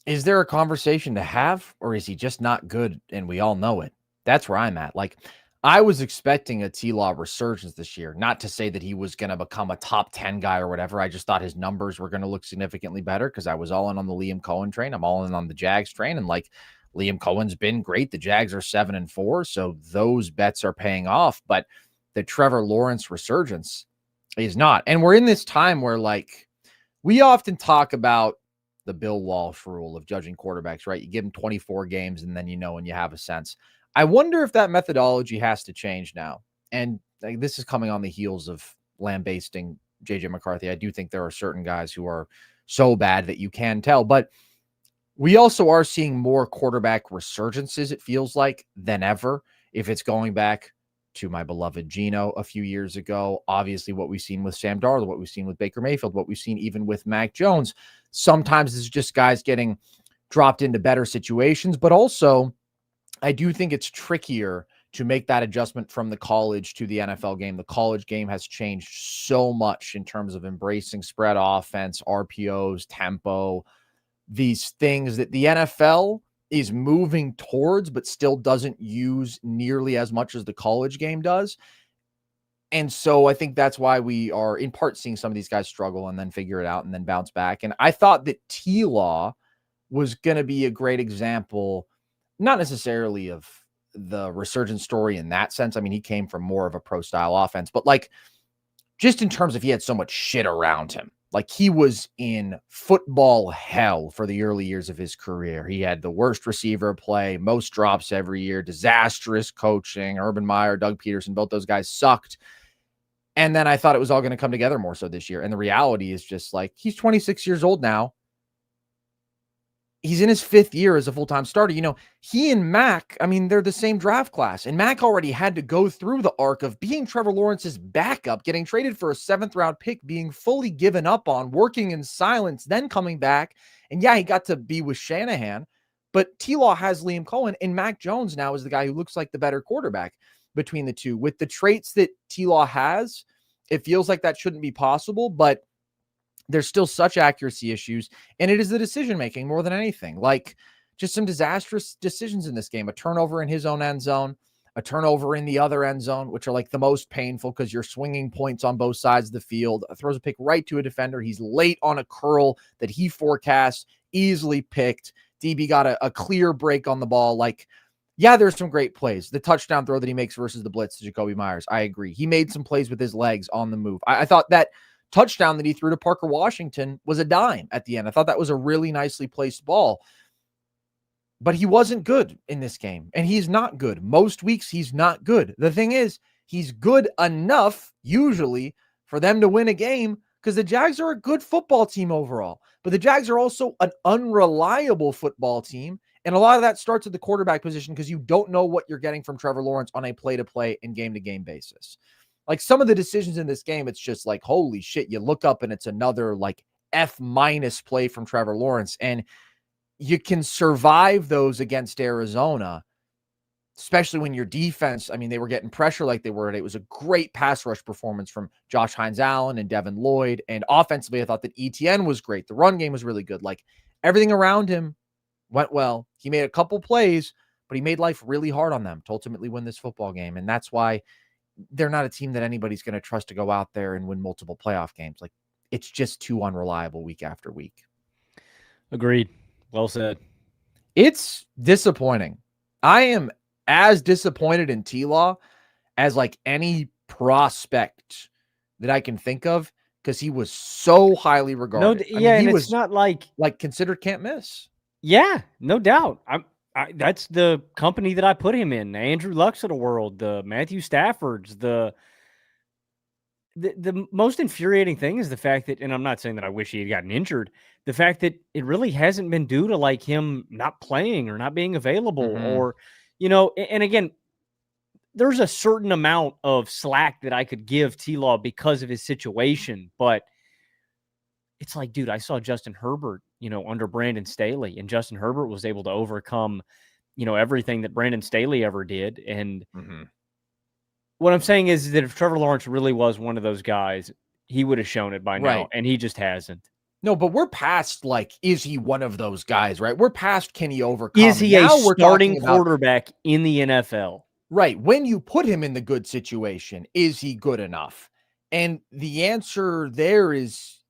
Is there a conversation to have, or is he just not good and we all know it? That's where I'm at. Like, I was expecting a T-Law resurgence this year. Not to say that he was going to become a top 10 guy or whatever. I just thought his numbers were going to look significantly better because I was all in on the Liam Cohen train. I'm all in on the Jags train. And like, Liam Cohen's been great. The Jags are 7-4. So those bets are paying off. But the Trevor Lawrence resurgence is not. And we're in this time where, like, we often talk about the Bill Walsh rule of judging quarterbacks, right? You give them 24 games and then and you have a sense. I wonder if that methodology has to change now. And like, this is coming on the heels of lambasting JJ McCarthy. I do think there are certain guys who are so bad that you can tell, but we also are seeing more quarterback resurgences, it feels like, than ever. If it's going back to my beloved Geno a few years ago, obviously what we've seen with Sam Darnold, what we've seen with Baker Mayfield, what we've seen even with Mac Jones. Sometimes it's just guys getting dropped into better situations, but also I do think it's trickier to make that adjustment from the college to the NFL game. The college game has changed so much in terms of embracing spread offense, RPOs, tempo, these things that the NFL is moving towards, but still doesn't use nearly as much as the college game does. And so I think that's why we are in part seeing some of these guys struggle and then figure it out and then bounce back. And I thought that T-Law was going to be a great example, not necessarily of the resurgence story in that sense. I mean, he came from more of a pro style offense, but like, just in terms of he had so much shit around him. Like, he was in football hell for the early years of his career. He had the worst receiver play, most drops every year, disastrous coaching. Urban Meyer, Doug Peterson, both those guys sucked. And then I thought it was all going to come together more so this year. And the reality is just like, he's 26 years old now. He's in his 5th year as a full-time starter. He and Mac, I mean, they're the same draft class. And Mac already had to go through the arc of being Trevor Lawrence's backup, getting traded for a 7th-round pick, being fully given up on, working in silence, then coming back. And yeah, he got to be with Shanahan. But T-Law has Liam Cohen, and Mac Jones now is the guy who looks like the better quarterback between the two. With the traits that T-Law has, it feels like that shouldn't be possible, but there's still such accuracy issues, and it is the decision-making more than anything. Like, just some disastrous decisions in this game, a turnover in his own end zone, a turnover in the other end zone, which are like the most painful because you're swinging points on both sides of the field, throws a pick right to a defender. He's late on a curl that he forecasts, easily picked. DB got a clear break on the ball. Like, yeah, there's some great plays. The touchdown throw that he makes versus the blitz to Jacoby Myers, I agree. He made some plays with his legs on the move. I thought that touchdown that he threw to Parker Washington was a dime at the end. I thought that was a really nicely placed ball. But he wasn't good in this game, and he's not good. Most weeks, he's not good. The thing is, he's good enough, usually, for them to win a game because the Jags are a good football team overall. But the Jags are also an unreliable football team, and a lot of that starts at the quarterback position because you don't know what you're getting from Trevor Lawrence on a play-to-play and game-to-game basis. Like, some of the decisions in this game, it's just like, holy shit, you look up and it's another like F- play from Trevor Lawrence. And you can survive those against Arizona, especially when your defense, I mean, they were getting pressure like they were. And it was a great pass rush performance from Josh Hines-Allen and Devin Lloyd. And offensively, I thought that ETN was great. The run game was really good. Like, everything around him went well. He made a couple plays, but he made life really hard on them to ultimately win this football game. And that's why they're not a team that anybody's going to trust to go out there and win multiple playoff games. Like, it's just too unreliable week after week. Agreed. Well said. It's disappointing. I am as disappointed in T-Law as like any prospect that I can think of because he was so highly regarded. No, yeah, he and was it's not like considered can't miss. Yeah, no doubt. That's the company that I put him in. Andrew Luck's of the world, the Matthew Staffords, The most infuriating thing is the fact that, and I'm not saying that I wish he had gotten injured, the fact that it really hasn't been due to like him not playing or not being available or, and again, there's a certain amount of slack that I could give T-Law because of his situation, but it's like, dude, I saw Justin Herbert, under Brandon Staley, and Justin Herbert was able to overcome, everything that Brandon Staley ever did. And what I'm saying is that if Trevor Lawrence really was one of those guys, he would have shown it by now, and he just hasn't. No, but we're past, like, is he one of those guys, right? We're past, can he overcome? Is he now a starting quarterback in the NFL? Right. When you put him in the good situation, is he good enough? And the answer there is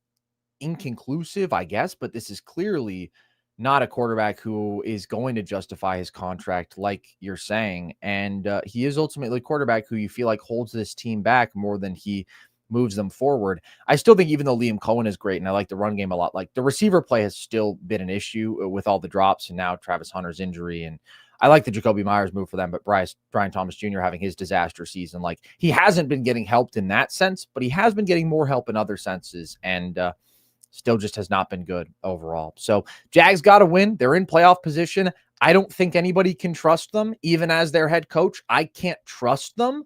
inconclusive, I guess, but this is clearly not a quarterback who is going to justify his contract, like you're saying. And he is ultimately a quarterback who you feel like holds this team back more than he moves them forward. I still think even though Liam Cohen is great and I like the run game a lot, like the receiver play has still been an issue with all the drops and now Travis Hunter's injury. And I like the Jacoby Myers move for them, but Brian Thomas Jr. having his disaster season, like he hasn't been getting helped in that sense, but he has been getting more help in other senses. And still just has not been good overall. So Jags got to win. They're in playoff position. I don't think anybody can trust them, even as their head coach. I can't trust them,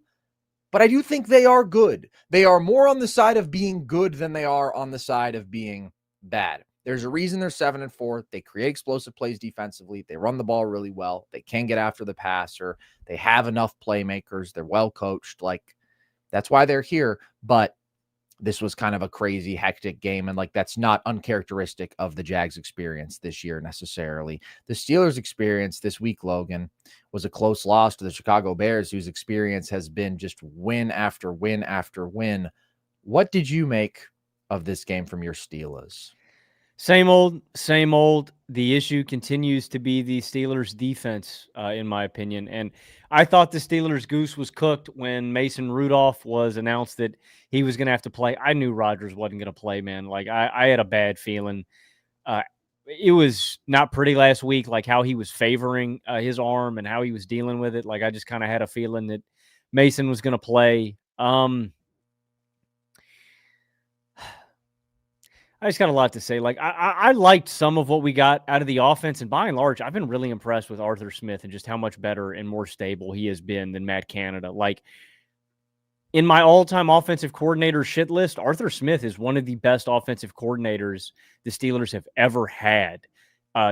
but I do think they are good. They are more on the side of being good than they are on the side of being bad. There's a reason they're 7-4. They create explosive plays defensively. They run the ball really well. They can get after the passer. They have enough playmakers. They're well coached. Like, that's why they're here. But this was kind of a crazy, hectic game. And like, that's not uncharacteristic of the Jags experience this year necessarily. The Steelers experience this week, Logan, was a close loss to the Chicago Bears, whose experience has been just win after win after win. What did you make of this game from your Steelers? Same old, same old. The issue continues to be the Steelers' defense, in my opinion. And I thought the Steelers' goose was cooked when Mason Rudolph was announced that he was going to have to play. I knew Rodgers wasn't going to play, man. Like, I had a bad feeling. It was not pretty last week, like how he was favoring his arm and how he was dealing with it. Like, I just kind of had a feeling that Mason was going to play. I just got a lot to say. Like, I liked some of what we got out of the offense, and by and large, I've been really impressed with Arthur Smith and just how much better and more stable he has been than Matt Canada. Like, in my all-time offensive coordinator shit list, Arthur Smith is one of the best offensive coordinators the Steelers have ever had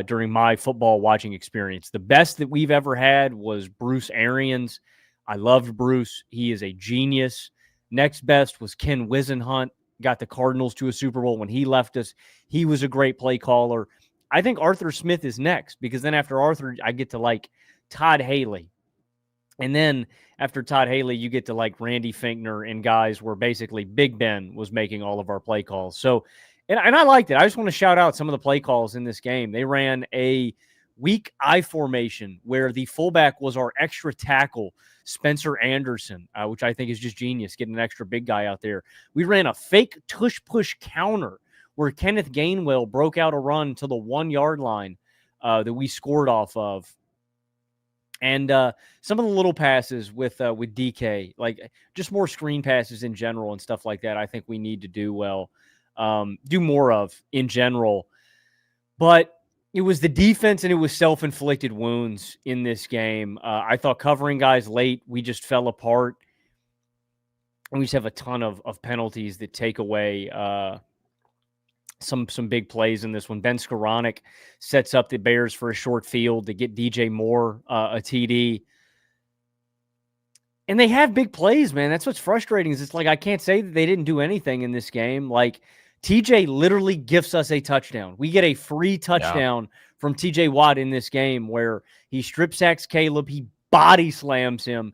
during my football watching experience. The best that we've ever had was Bruce Arians. I loved Bruce. He is a genius. Next best was Ken Wisenhunt. Got the Cardinals to a Super Bowl when he left us. He was a great play caller. I think Arthur Smith is next, because then after Arthur, I get to like Todd Haley. And then after Todd Haley, you get to like Randy Finkner and guys where basically Big Ben was making all of our play calls. So, and I liked it. I just want to shout out some of the play calls in this game. They ran a weak I formation where the fullback was our extra tackle, Spencer Anderson, which I think is just genius, getting an extra big guy out there. We ran a fake tush-push counter where Kenneth Gainwell broke out a run to the 1-yard line that we scored off of. And some of the little passes with DK, like just more screen passes in general and stuff like that, I think we need to do more of in general. But it was the defense and it was self-inflicted wounds in this game. I thought covering guys late, we just fell apart. And we just have a ton of penalties that take away some big plays in this one. Ben Skoranek sets up the Bears for a short field to get DJ Moore a TD. And they have big plays, man. That's what's frustrating is it's like I can't say that they didn't do anything in this game. Like, TJ literally gifts us a touchdown. We get a free touchdown from TJ Watt in this game where he strip sacks Caleb, he body slams him,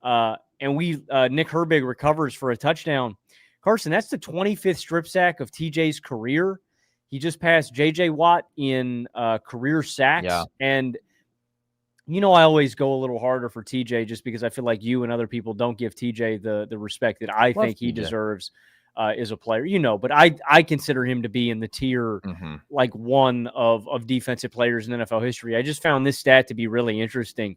and Nick Herbig recovers for a touchdown. Carson, that's the 25th strip sack of TJ's career. He just passed JJ Watt in career sacks. Yeah. And, I always go a little harder for TJ just because I feel like you and other people don't give TJ the respect that I think he deserves. Is a player, but I consider him to be in the tier like one of defensive players in NFL history. I just found this stat to be really interesting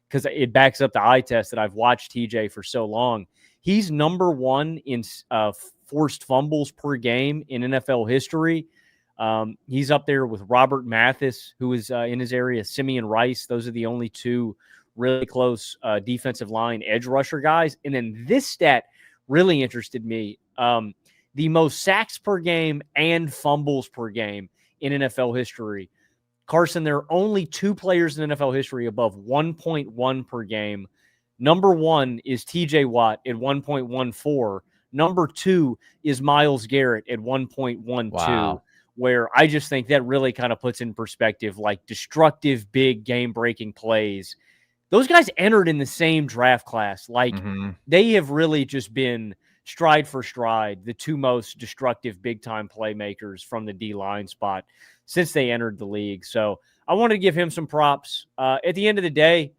because it backs up the eye test that I've watched TJ for so long. He's number one in forced fumbles per game in NFL history. He's up there with Robert Mathis, who is in his area, Simeon Rice. Those are the only two really close defensive line edge rusher guys. And then this stat really interested me. The most sacks per game and fumbles per game in NFL history. Carson, there are only two players in NFL history above 1.1 per game. Number one is TJ Watt at 1.14. Number two is Myles Garrett at 1.12. Wow. Where I just think that really kind of puts in perspective, like destructive, big game-breaking plays. Those guys entered in the same draft class. Like they have really just been stride for stride the two most destructive big-time playmakers from the D-line spot since they entered the league. So I want to give him some props. At the end of the day,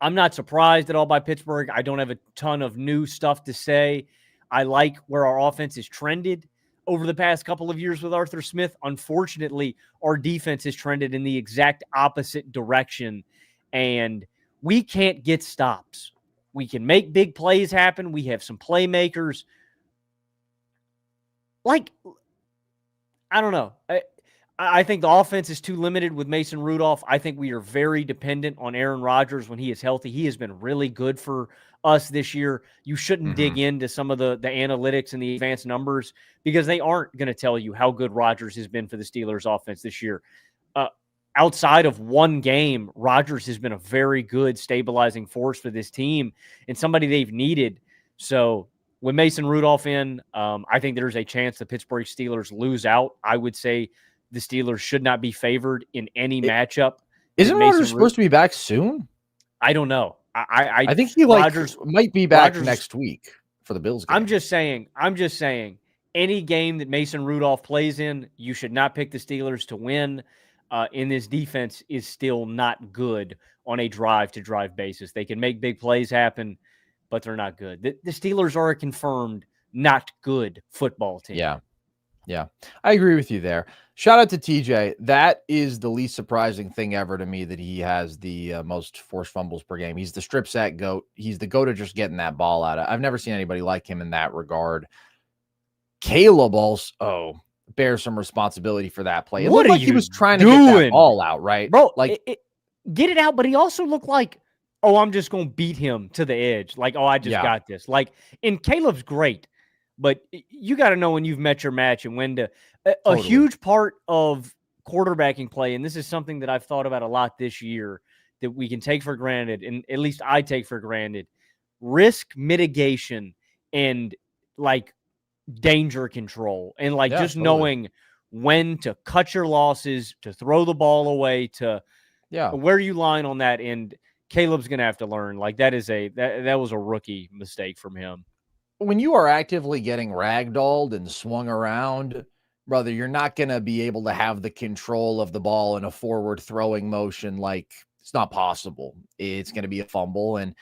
I'm not surprised at all by Pittsburgh. I don't have a ton of new stuff to say. I like where our offense is trended over the past couple of years with Arthur Smith. Unfortunately, our defense has trended in the exact opposite direction, and we can't get stops. We can make big plays happen. We have some playmakers. Like, I don't know. I think the offense is too limited with Mason Rudolph. I think we are very dependent on Aaron Rodgers when he is healthy. He has been really good for us this year. You shouldn't dig into some of the analytics and the advanced numbers because they aren't going to tell you how good Rodgers has been for the Steelers offense this year. Outside of one game, Rodgers has been a very good stabilizing force for this team and somebody they've needed. So with Mason Rudolph in, I think there's a chance the Pittsburgh Steelers lose out. I would say the Steelers should not be favored in any matchup. Isn't Rodgers supposed to be back soon? I don't know. I think he Rodgers might be back next week for the Bills game. I'm just saying any game that Mason Rudolph plays in, you should not pick the Steelers to win. In this defense is still not good on a drive-to-drive basis. They can make big plays happen, but they're not good. The Steelers are a confirmed not good football team. Yeah, I agree with you there. Shout out to TJ. That is the least surprising thing ever to me that he has the most forced fumbles per game. He's the strip sack GOAT. He's the GOAT at just getting that ball out. I've never seen anybody like him in that regard. Caleb also bears some responsibility for that play. It looked like he was trying to get that ball out, right? Bro, like get it out, but he also looked like, oh, I'm just going to beat him to the edge. Like, oh, I just got this. Like, and Caleb's great, but you got to know when you've met your match and when to. A huge part of quarterbacking play, and this is something that I've thought about a lot this year that we can take for granted, and at least I take for granted, risk mitigation and like danger control and like just knowing when to cut your losses, to throw the ball away, to where you line on that. And Caleb's going to have to learn. Like that was a rookie mistake from him. When you are actively getting ragdolled and swung around, brother, you're not going to be able to have the control of the ball in a forward throwing motion. Like it's not possible. It's going to be a fumble. And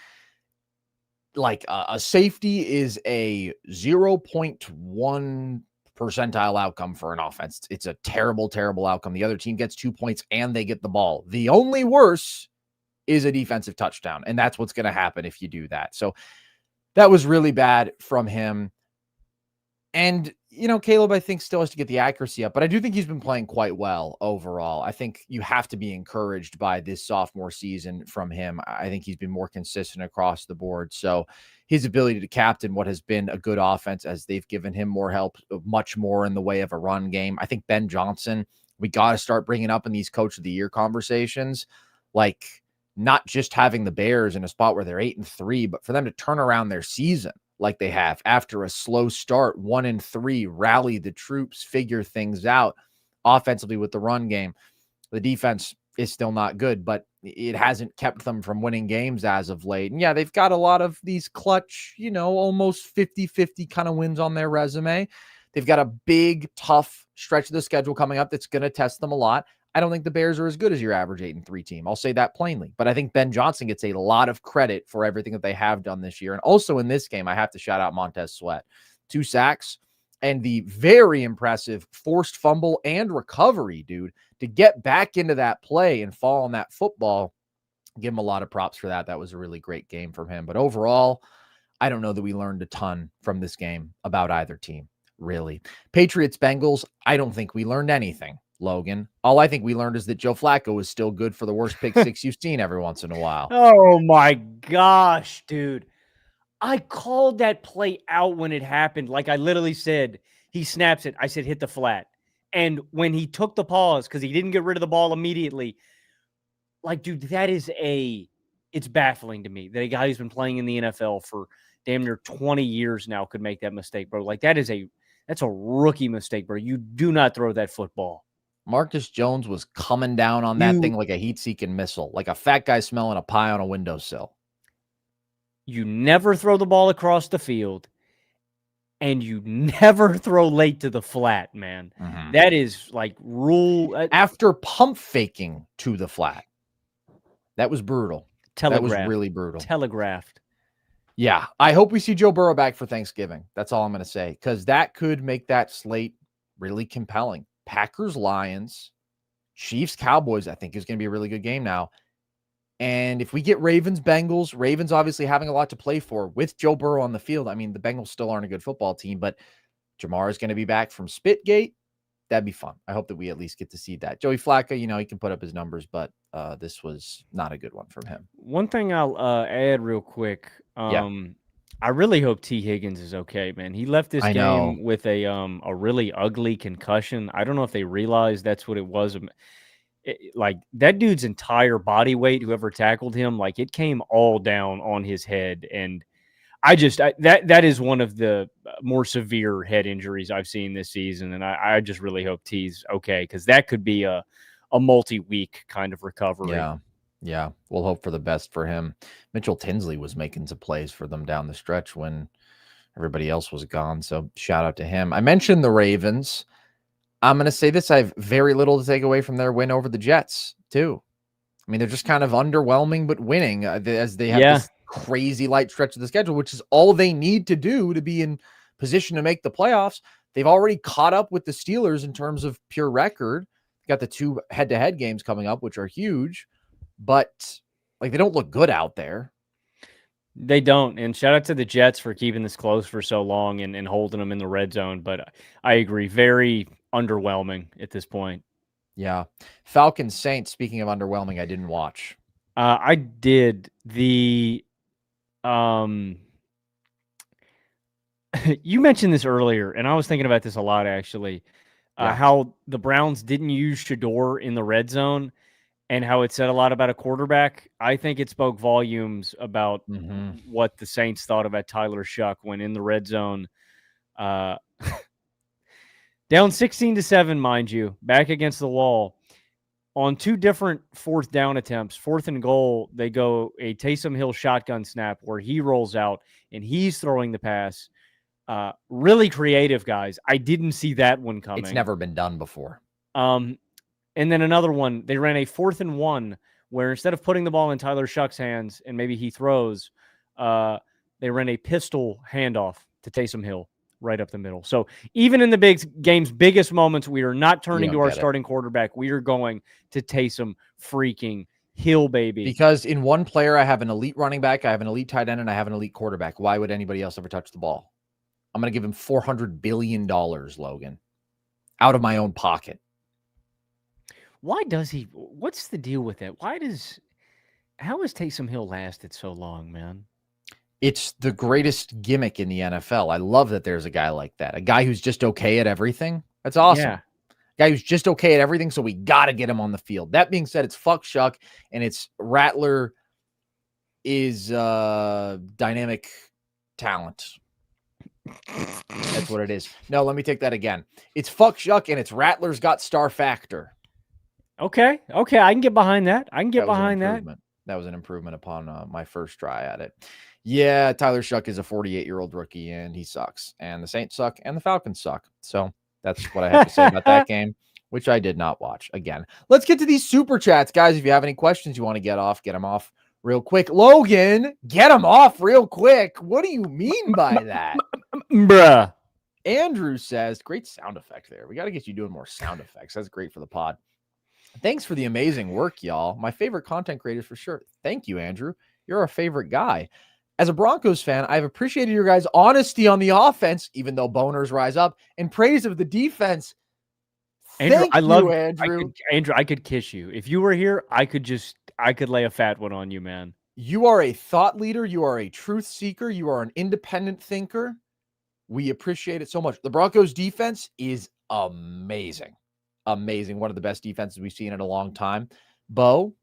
like a safety is a 0.1 percentile outcome for an offense. It's a terrible, terrible outcome. The other team gets 2 points and they get the ball. The only worse is a defensive touchdown. And that's what's going to happen if you do that. So that was really bad from him. And, you know, Caleb, I think still has to get the accuracy up, but I do think he's been playing quite well overall. I think you have to be encouraged by this sophomore season from him. I think he's been more consistent across the board. So his ability to captain what has been a good offense as they've given him more help, much more in the way of a run game. I think Ben Johnson, we got to start bringing up in these coach of the year conversations, like not just having the Bears in a spot where they're 8-3, but for them to turn around their season like they have after a slow start, 1-3, rally the troops, figure things out offensively with the run game. The defense is still not good, but it hasn't kept them from winning games as of late. And yeah, they've got a lot of these clutch, you know, almost 50-50 kind of wins on their resume. They've got a big, tough stretch of the schedule coming up that's going to test them a lot. I don't think the Bears are as good as your average 8-3 team. I'll say that plainly. But I think Ben Johnson gets a lot of credit for everything that they have done this year. And also in this game, I have to shout out Montez Sweat. 2 sacks and the very impressive forced fumble and recovery, dude, to get back into that play and fall on that football. Give him a lot of props for that. That was a really great game from him. But overall, I don't know that we learned a ton from this game about either team, really. Patriots, Bengals, I don't think we learned anything, Logan. All I think we learned is that Joe Flacco is still good for the worst pick six you've seen every once in a while. Oh my gosh, dude. I called that play out when it happened. Like I literally said, he snaps it. I said, hit the flat. And when he took the pause, because he didn't get rid of the ball immediately, like, dude, it's baffling to me that a guy who's been playing in the NFL for damn near 20 years now could make that mistake, bro. Like, that's a rookie mistake, bro. You do not throw that football. Marcus Jones was coming down on that thing like a heat-seeking missile, like a fat guy smelling a pie on a windowsill. You never throw the ball across the field, and you never throw late to the flat, man. Mm-hmm. That is like rule. After pump faking to the flat. That was brutal. That was really brutal. Telegraphed. Yeah. I hope we see Joe Burrow back for Thanksgiving. That's all I'm going to say, because that could make that slate really compelling. Packers, Lions, Chiefs, Cowboys, I think is going to be a really good game now. And if we get Ravens, Bengals, Ravens obviously having a lot to play for with Joe Burrow on the field. I mean, the Bengals still aren't a good football team, but Jamar is going to be back from Spitgate. That'd be fun. I hope that we at least get to see that. Joey Flacco, he can put up his numbers, but this was not a good one from him. One thing I'll add real quick. I really hope T. Higgins is okay, man. He left this game with a really ugly concussion. I don't know if they realized that's what it was. Like that dude's entire body weight, whoever tackled him, like it came all down on his head. And that is one of the more severe head injuries I've seen this season. And I just really hope T's okay, because that could be a multi-week kind of recovery. Yeah. We'll hope for the best for him. Mitchell Tinsley was making some plays for them down the stretch when everybody else was gone. So shout out to him. I mentioned the Ravens. I'm going to say this. I have very little to take away from their win over the Jets, too. I mean, they're just kind of underwhelming, but winning as they have this crazy light stretch of the schedule, which is all they need to do to be in position to make the playoffs. They've already caught up with the Steelers in terms of pure record. Got the 2 head-to-head games coming up, which are huge, but like they don't look good out there. They don't. And shout out to the Jets for keeping this close for so long and holding them in the red zone. But I agree, very underwhelming at this point. Yeah. Falcons Saints, speaking of underwhelming, I didn't watch. I did. You mentioned this earlier, and I was thinking about this a lot, actually. How the Browns didn't use Shador in the red zone and how it said a lot about a quarterback. I think it spoke volumes about what the Saints thought about Tyler Shuck when in the red zone. Down 16-7, mind you, back against the wall. On 2 different 4th down attempts, 4th and goal, they go a Taysom Hill shotgun snap where he rolls out and he's throwing the pass. Really creative, guys. I didn't see that one coming. It's never been done before. And then another one, they ran a 4th and 1 where instead of putting the ball in Tyler Shuck's hands and maybe he throws, they ran a pistol handoff to Taysom Hill right up the middle. So even in the big game's biggest moments, we are not turning to our starting quarterback. We are going to Taysom freaking Hill, baby. Because in one player, I have an elite running back, I have an elite tight end, and I have an elite quarterback. Why would anybody else ever touch the ball? I'm going to give him $400 billion, Logan, out of my own pocket. Why does he? What's the deal with that? How has Taysom Hill lasted so long, man? It's the greatest gimmick in the NFL. I love that there's a guy like that. A guy who's just okay at everything. That's awesome. Yeah. A guy who's just okay at everything, so we got to get him on the field. That being said, it's fuck Shuck, and it's Rattler is dynamic talent. That's what it is. No, let me take that again. It's fuck Shuck, and it's Rattler's got star factor. Okay. I can get behind that. That was an improvement upon my first try at it. Yeah, Tyler Shuck is a 48-year-old rookie, and he sucks. And the Saints suck, and the Falcons suck. So that's what I have to say about that game, which I did not watch. Again, let's get to these super chats, guys. If you have any questions you want to get them off real quick. Logan, get them off real quick. What do you mean by that? Bruh. Andrew says, great sound effect there. We got to get you doing more sound effects. That's great for the pod. Thanks for the amazing work, y'all. My favorite content creators for sure. Thank you, Andrew. You're our favorite guy. As a Broncos fan, I've appreciated your guys' honesty on the offense, even though boners rise up, and praise of the defense. Andrew, Thank I love you, Andrew. Andrew, I could kiss you. If you were here, I could lay a fat one on you, man. You are a thought leader. You are a truth seeker. You are an independent thinker. We appreciate it so much. The Broncos defense is amazing. Amazing. One of the best defenses we've seen in a long time. Bo,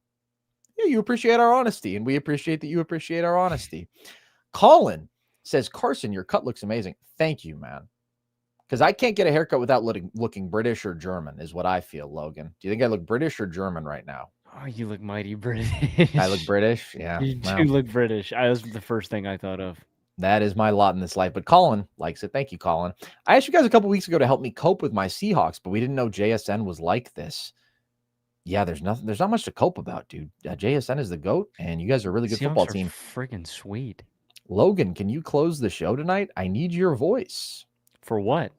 yeah, you appreciate our honesty, and we appreciate that you appreciate our honesty. Colin says, Carson, your cut looks amazing. Thank you, man. Because I can't get a haircut without looking British or German, is what I feel, Logan. Do you think I look British or German right now? Oh, you look mighty British. I look British? Yeah. You do look British. That was the first thing I thought of. That is my lot in this life. But Colin likes it. Thank you, Colin. I asked you guys a couple weeks ago to help me cope with my Seahawks, but we didn't know JSN was like this. Yeah, there's not much to cope about, dude. JSN is the GOAT, and you guys are a really good football team. Freaking sweet. Logan, can you close the show tonight? I need your voice. For what?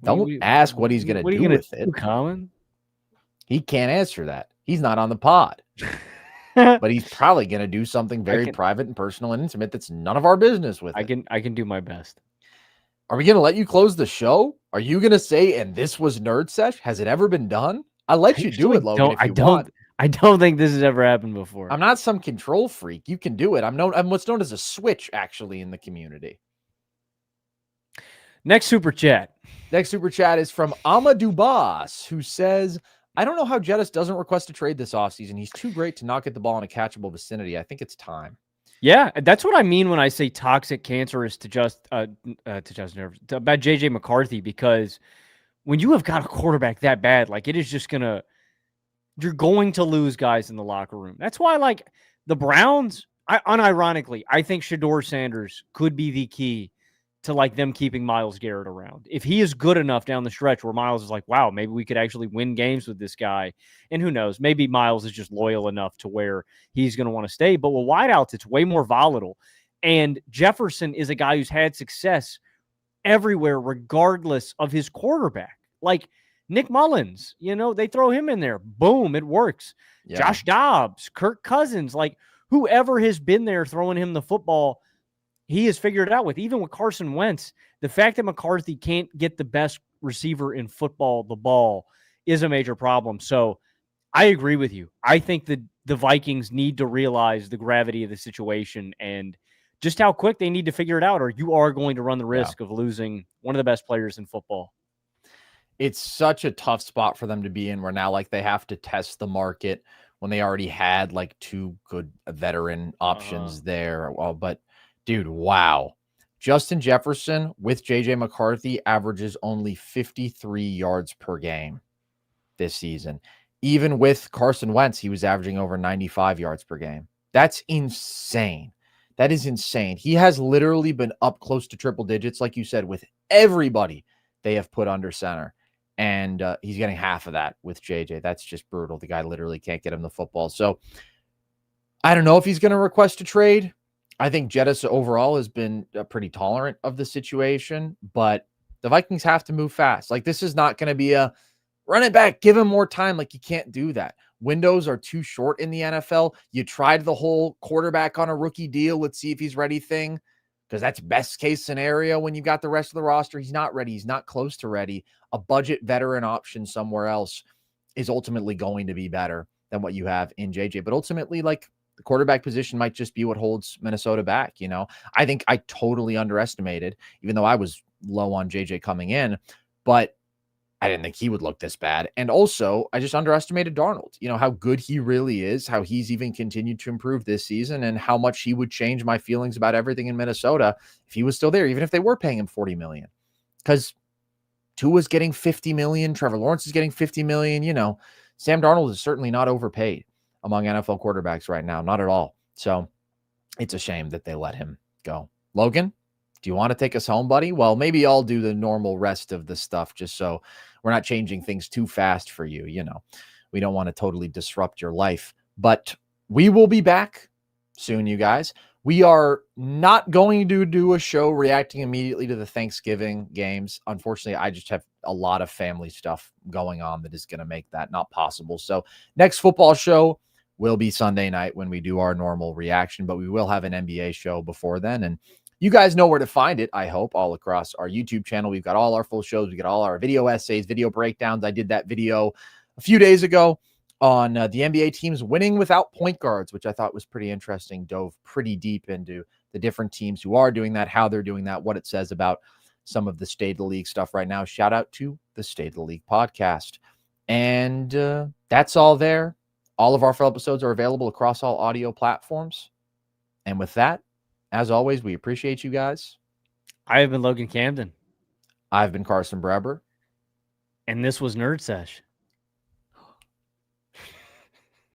Don't ask what he's going to do with it. Colin? He can't answer that. He's not on the pod. But he's probably going to do something very private and personal and intimate that's none of our business with it. I can do my best. Are we going to let you close the show? Are you going to say, and this was Nerd Sesh? Has it ever been done? I'll let you do it, Logan, if you want. I don't think this has ever happened before. I'm not some control freak. You can do it. I'm what's known as a switch, actually, in the community. Next super chat. Next super chat is from Amadou Boss, who says, I don't know how Jettis doesn't request a trade this offseason. He's too great to not get the ball in a catchable vicinity. I think it's time. Yeah, that's what I mean when I say toxic, cancerous to about JJ McCarthy, because when you have got a quarterback that bad, like it is just you're going to lose guys in the locker room. That's why, like the Browns, unironically, I think Shedeur Sanders could be the key to like them keeping Myles Garrett around. If he is good enough down the stretch where Myles is like, wow, maybe we could actually win games with this guy. And who knows, maybe Myles is just loyal enough to where he's going to want to stay. But with wideouts, it's way more volatile. And Jefferson is a guy who's had success everywhere, regardless of his quarterback. Like Nick Mullins, they throw him in there. Boom, it works. Yeah. Josh Dobbs, Kirk Cousins, like whoever has been there throwing him the football, he has figured it out with. Even with Carson Wentz, the fact that McCarthy can't get the best receiver in football the ball is a major problem. So I agree with you. I think that the Vikings need to realize the gravity of the situation and just how quick they need to figure it out, or you are going to run the risk of losing one of the best players in football. It's such a tough spot for them to be in where now like they have to test the market when they already had like two good veteran options there. Well, but dude, wow. Justin Jefferson with JJ McCarthy averages only 53 yards per game this season. Even with Carson Wentz, he was averaging over 95 yards per game. That's insane. That is insane. He has literally been up close to triple digits, like you said, with everybody they have put under center. And he's getting half of that with JJ. That's just brutal. The guy literally can't get him the football. So I don't know if he's going to request a trade. I think Jettis overall has been pretty tolerant of the situation, but the Vikings have to move fast. Like this is not going to be a run it back, give him more time. Like you can't do that. Windows are too short in the NFL. You tried the whole quarterback on a rookie deal. Let's see if he's ready thing. Because that's best case scenario when you've got the rest of the roster. He's not ready. He's not close to ready. A budget veteran option somewhere else is ultimately going to be better than what you have in JJ. But ultimately, like the quarterback position might just be what holds Minnesota back. I think I totally underestimated, even though I was low on JJ coming in, but I didn't think he would look this bad. And also, I just underestimated Darnold, how good he really is, how he's even continued to improve this season, and how much he would change my feelings about everything in Minnesota if he was still there, even if they were paying him $40 million. Because Tua's getting $50 million, Trevor Lawrence is getting $50 million. Sam Darnold is certainly not overpaid among NFL quarterbacks right now, not at all. So it's a shame that they let him go. Logan, do you want to take us home, buddy? Well, maybe I'll do the normal rest of the stuff just so we're not changing things too fast for you. We don't want to totally disrupt your life, but we will be back soon, you guys. We are not going to do a show reacting immediately to the Thanksgiving games. Unfortunately, I just have a lot of family stuff going on that is going to make that not possible. So next football show, will be Sunday night when we do our normal reaction, but we will have an NBA show before then. And you guys know where to find it, I hope, all across our YouTube channel. We've got all our full shows. We got all our video essays, video breakdowns. I did that video a few days ago on the NBA teams winning without point guards, which I thought was pretty interesting. Dove pretty deep into the different teams who are doing that, how they're doing that, what it says about some of the State of the League stuff right now. Shout out to the State of the League podcast. And that's all there. All of our full episodes are available across all audio platforms. And with that, as always, we appreciate you guys. I have been Logan Camden. I've been Carson Breber. And this was Nerd Sesh.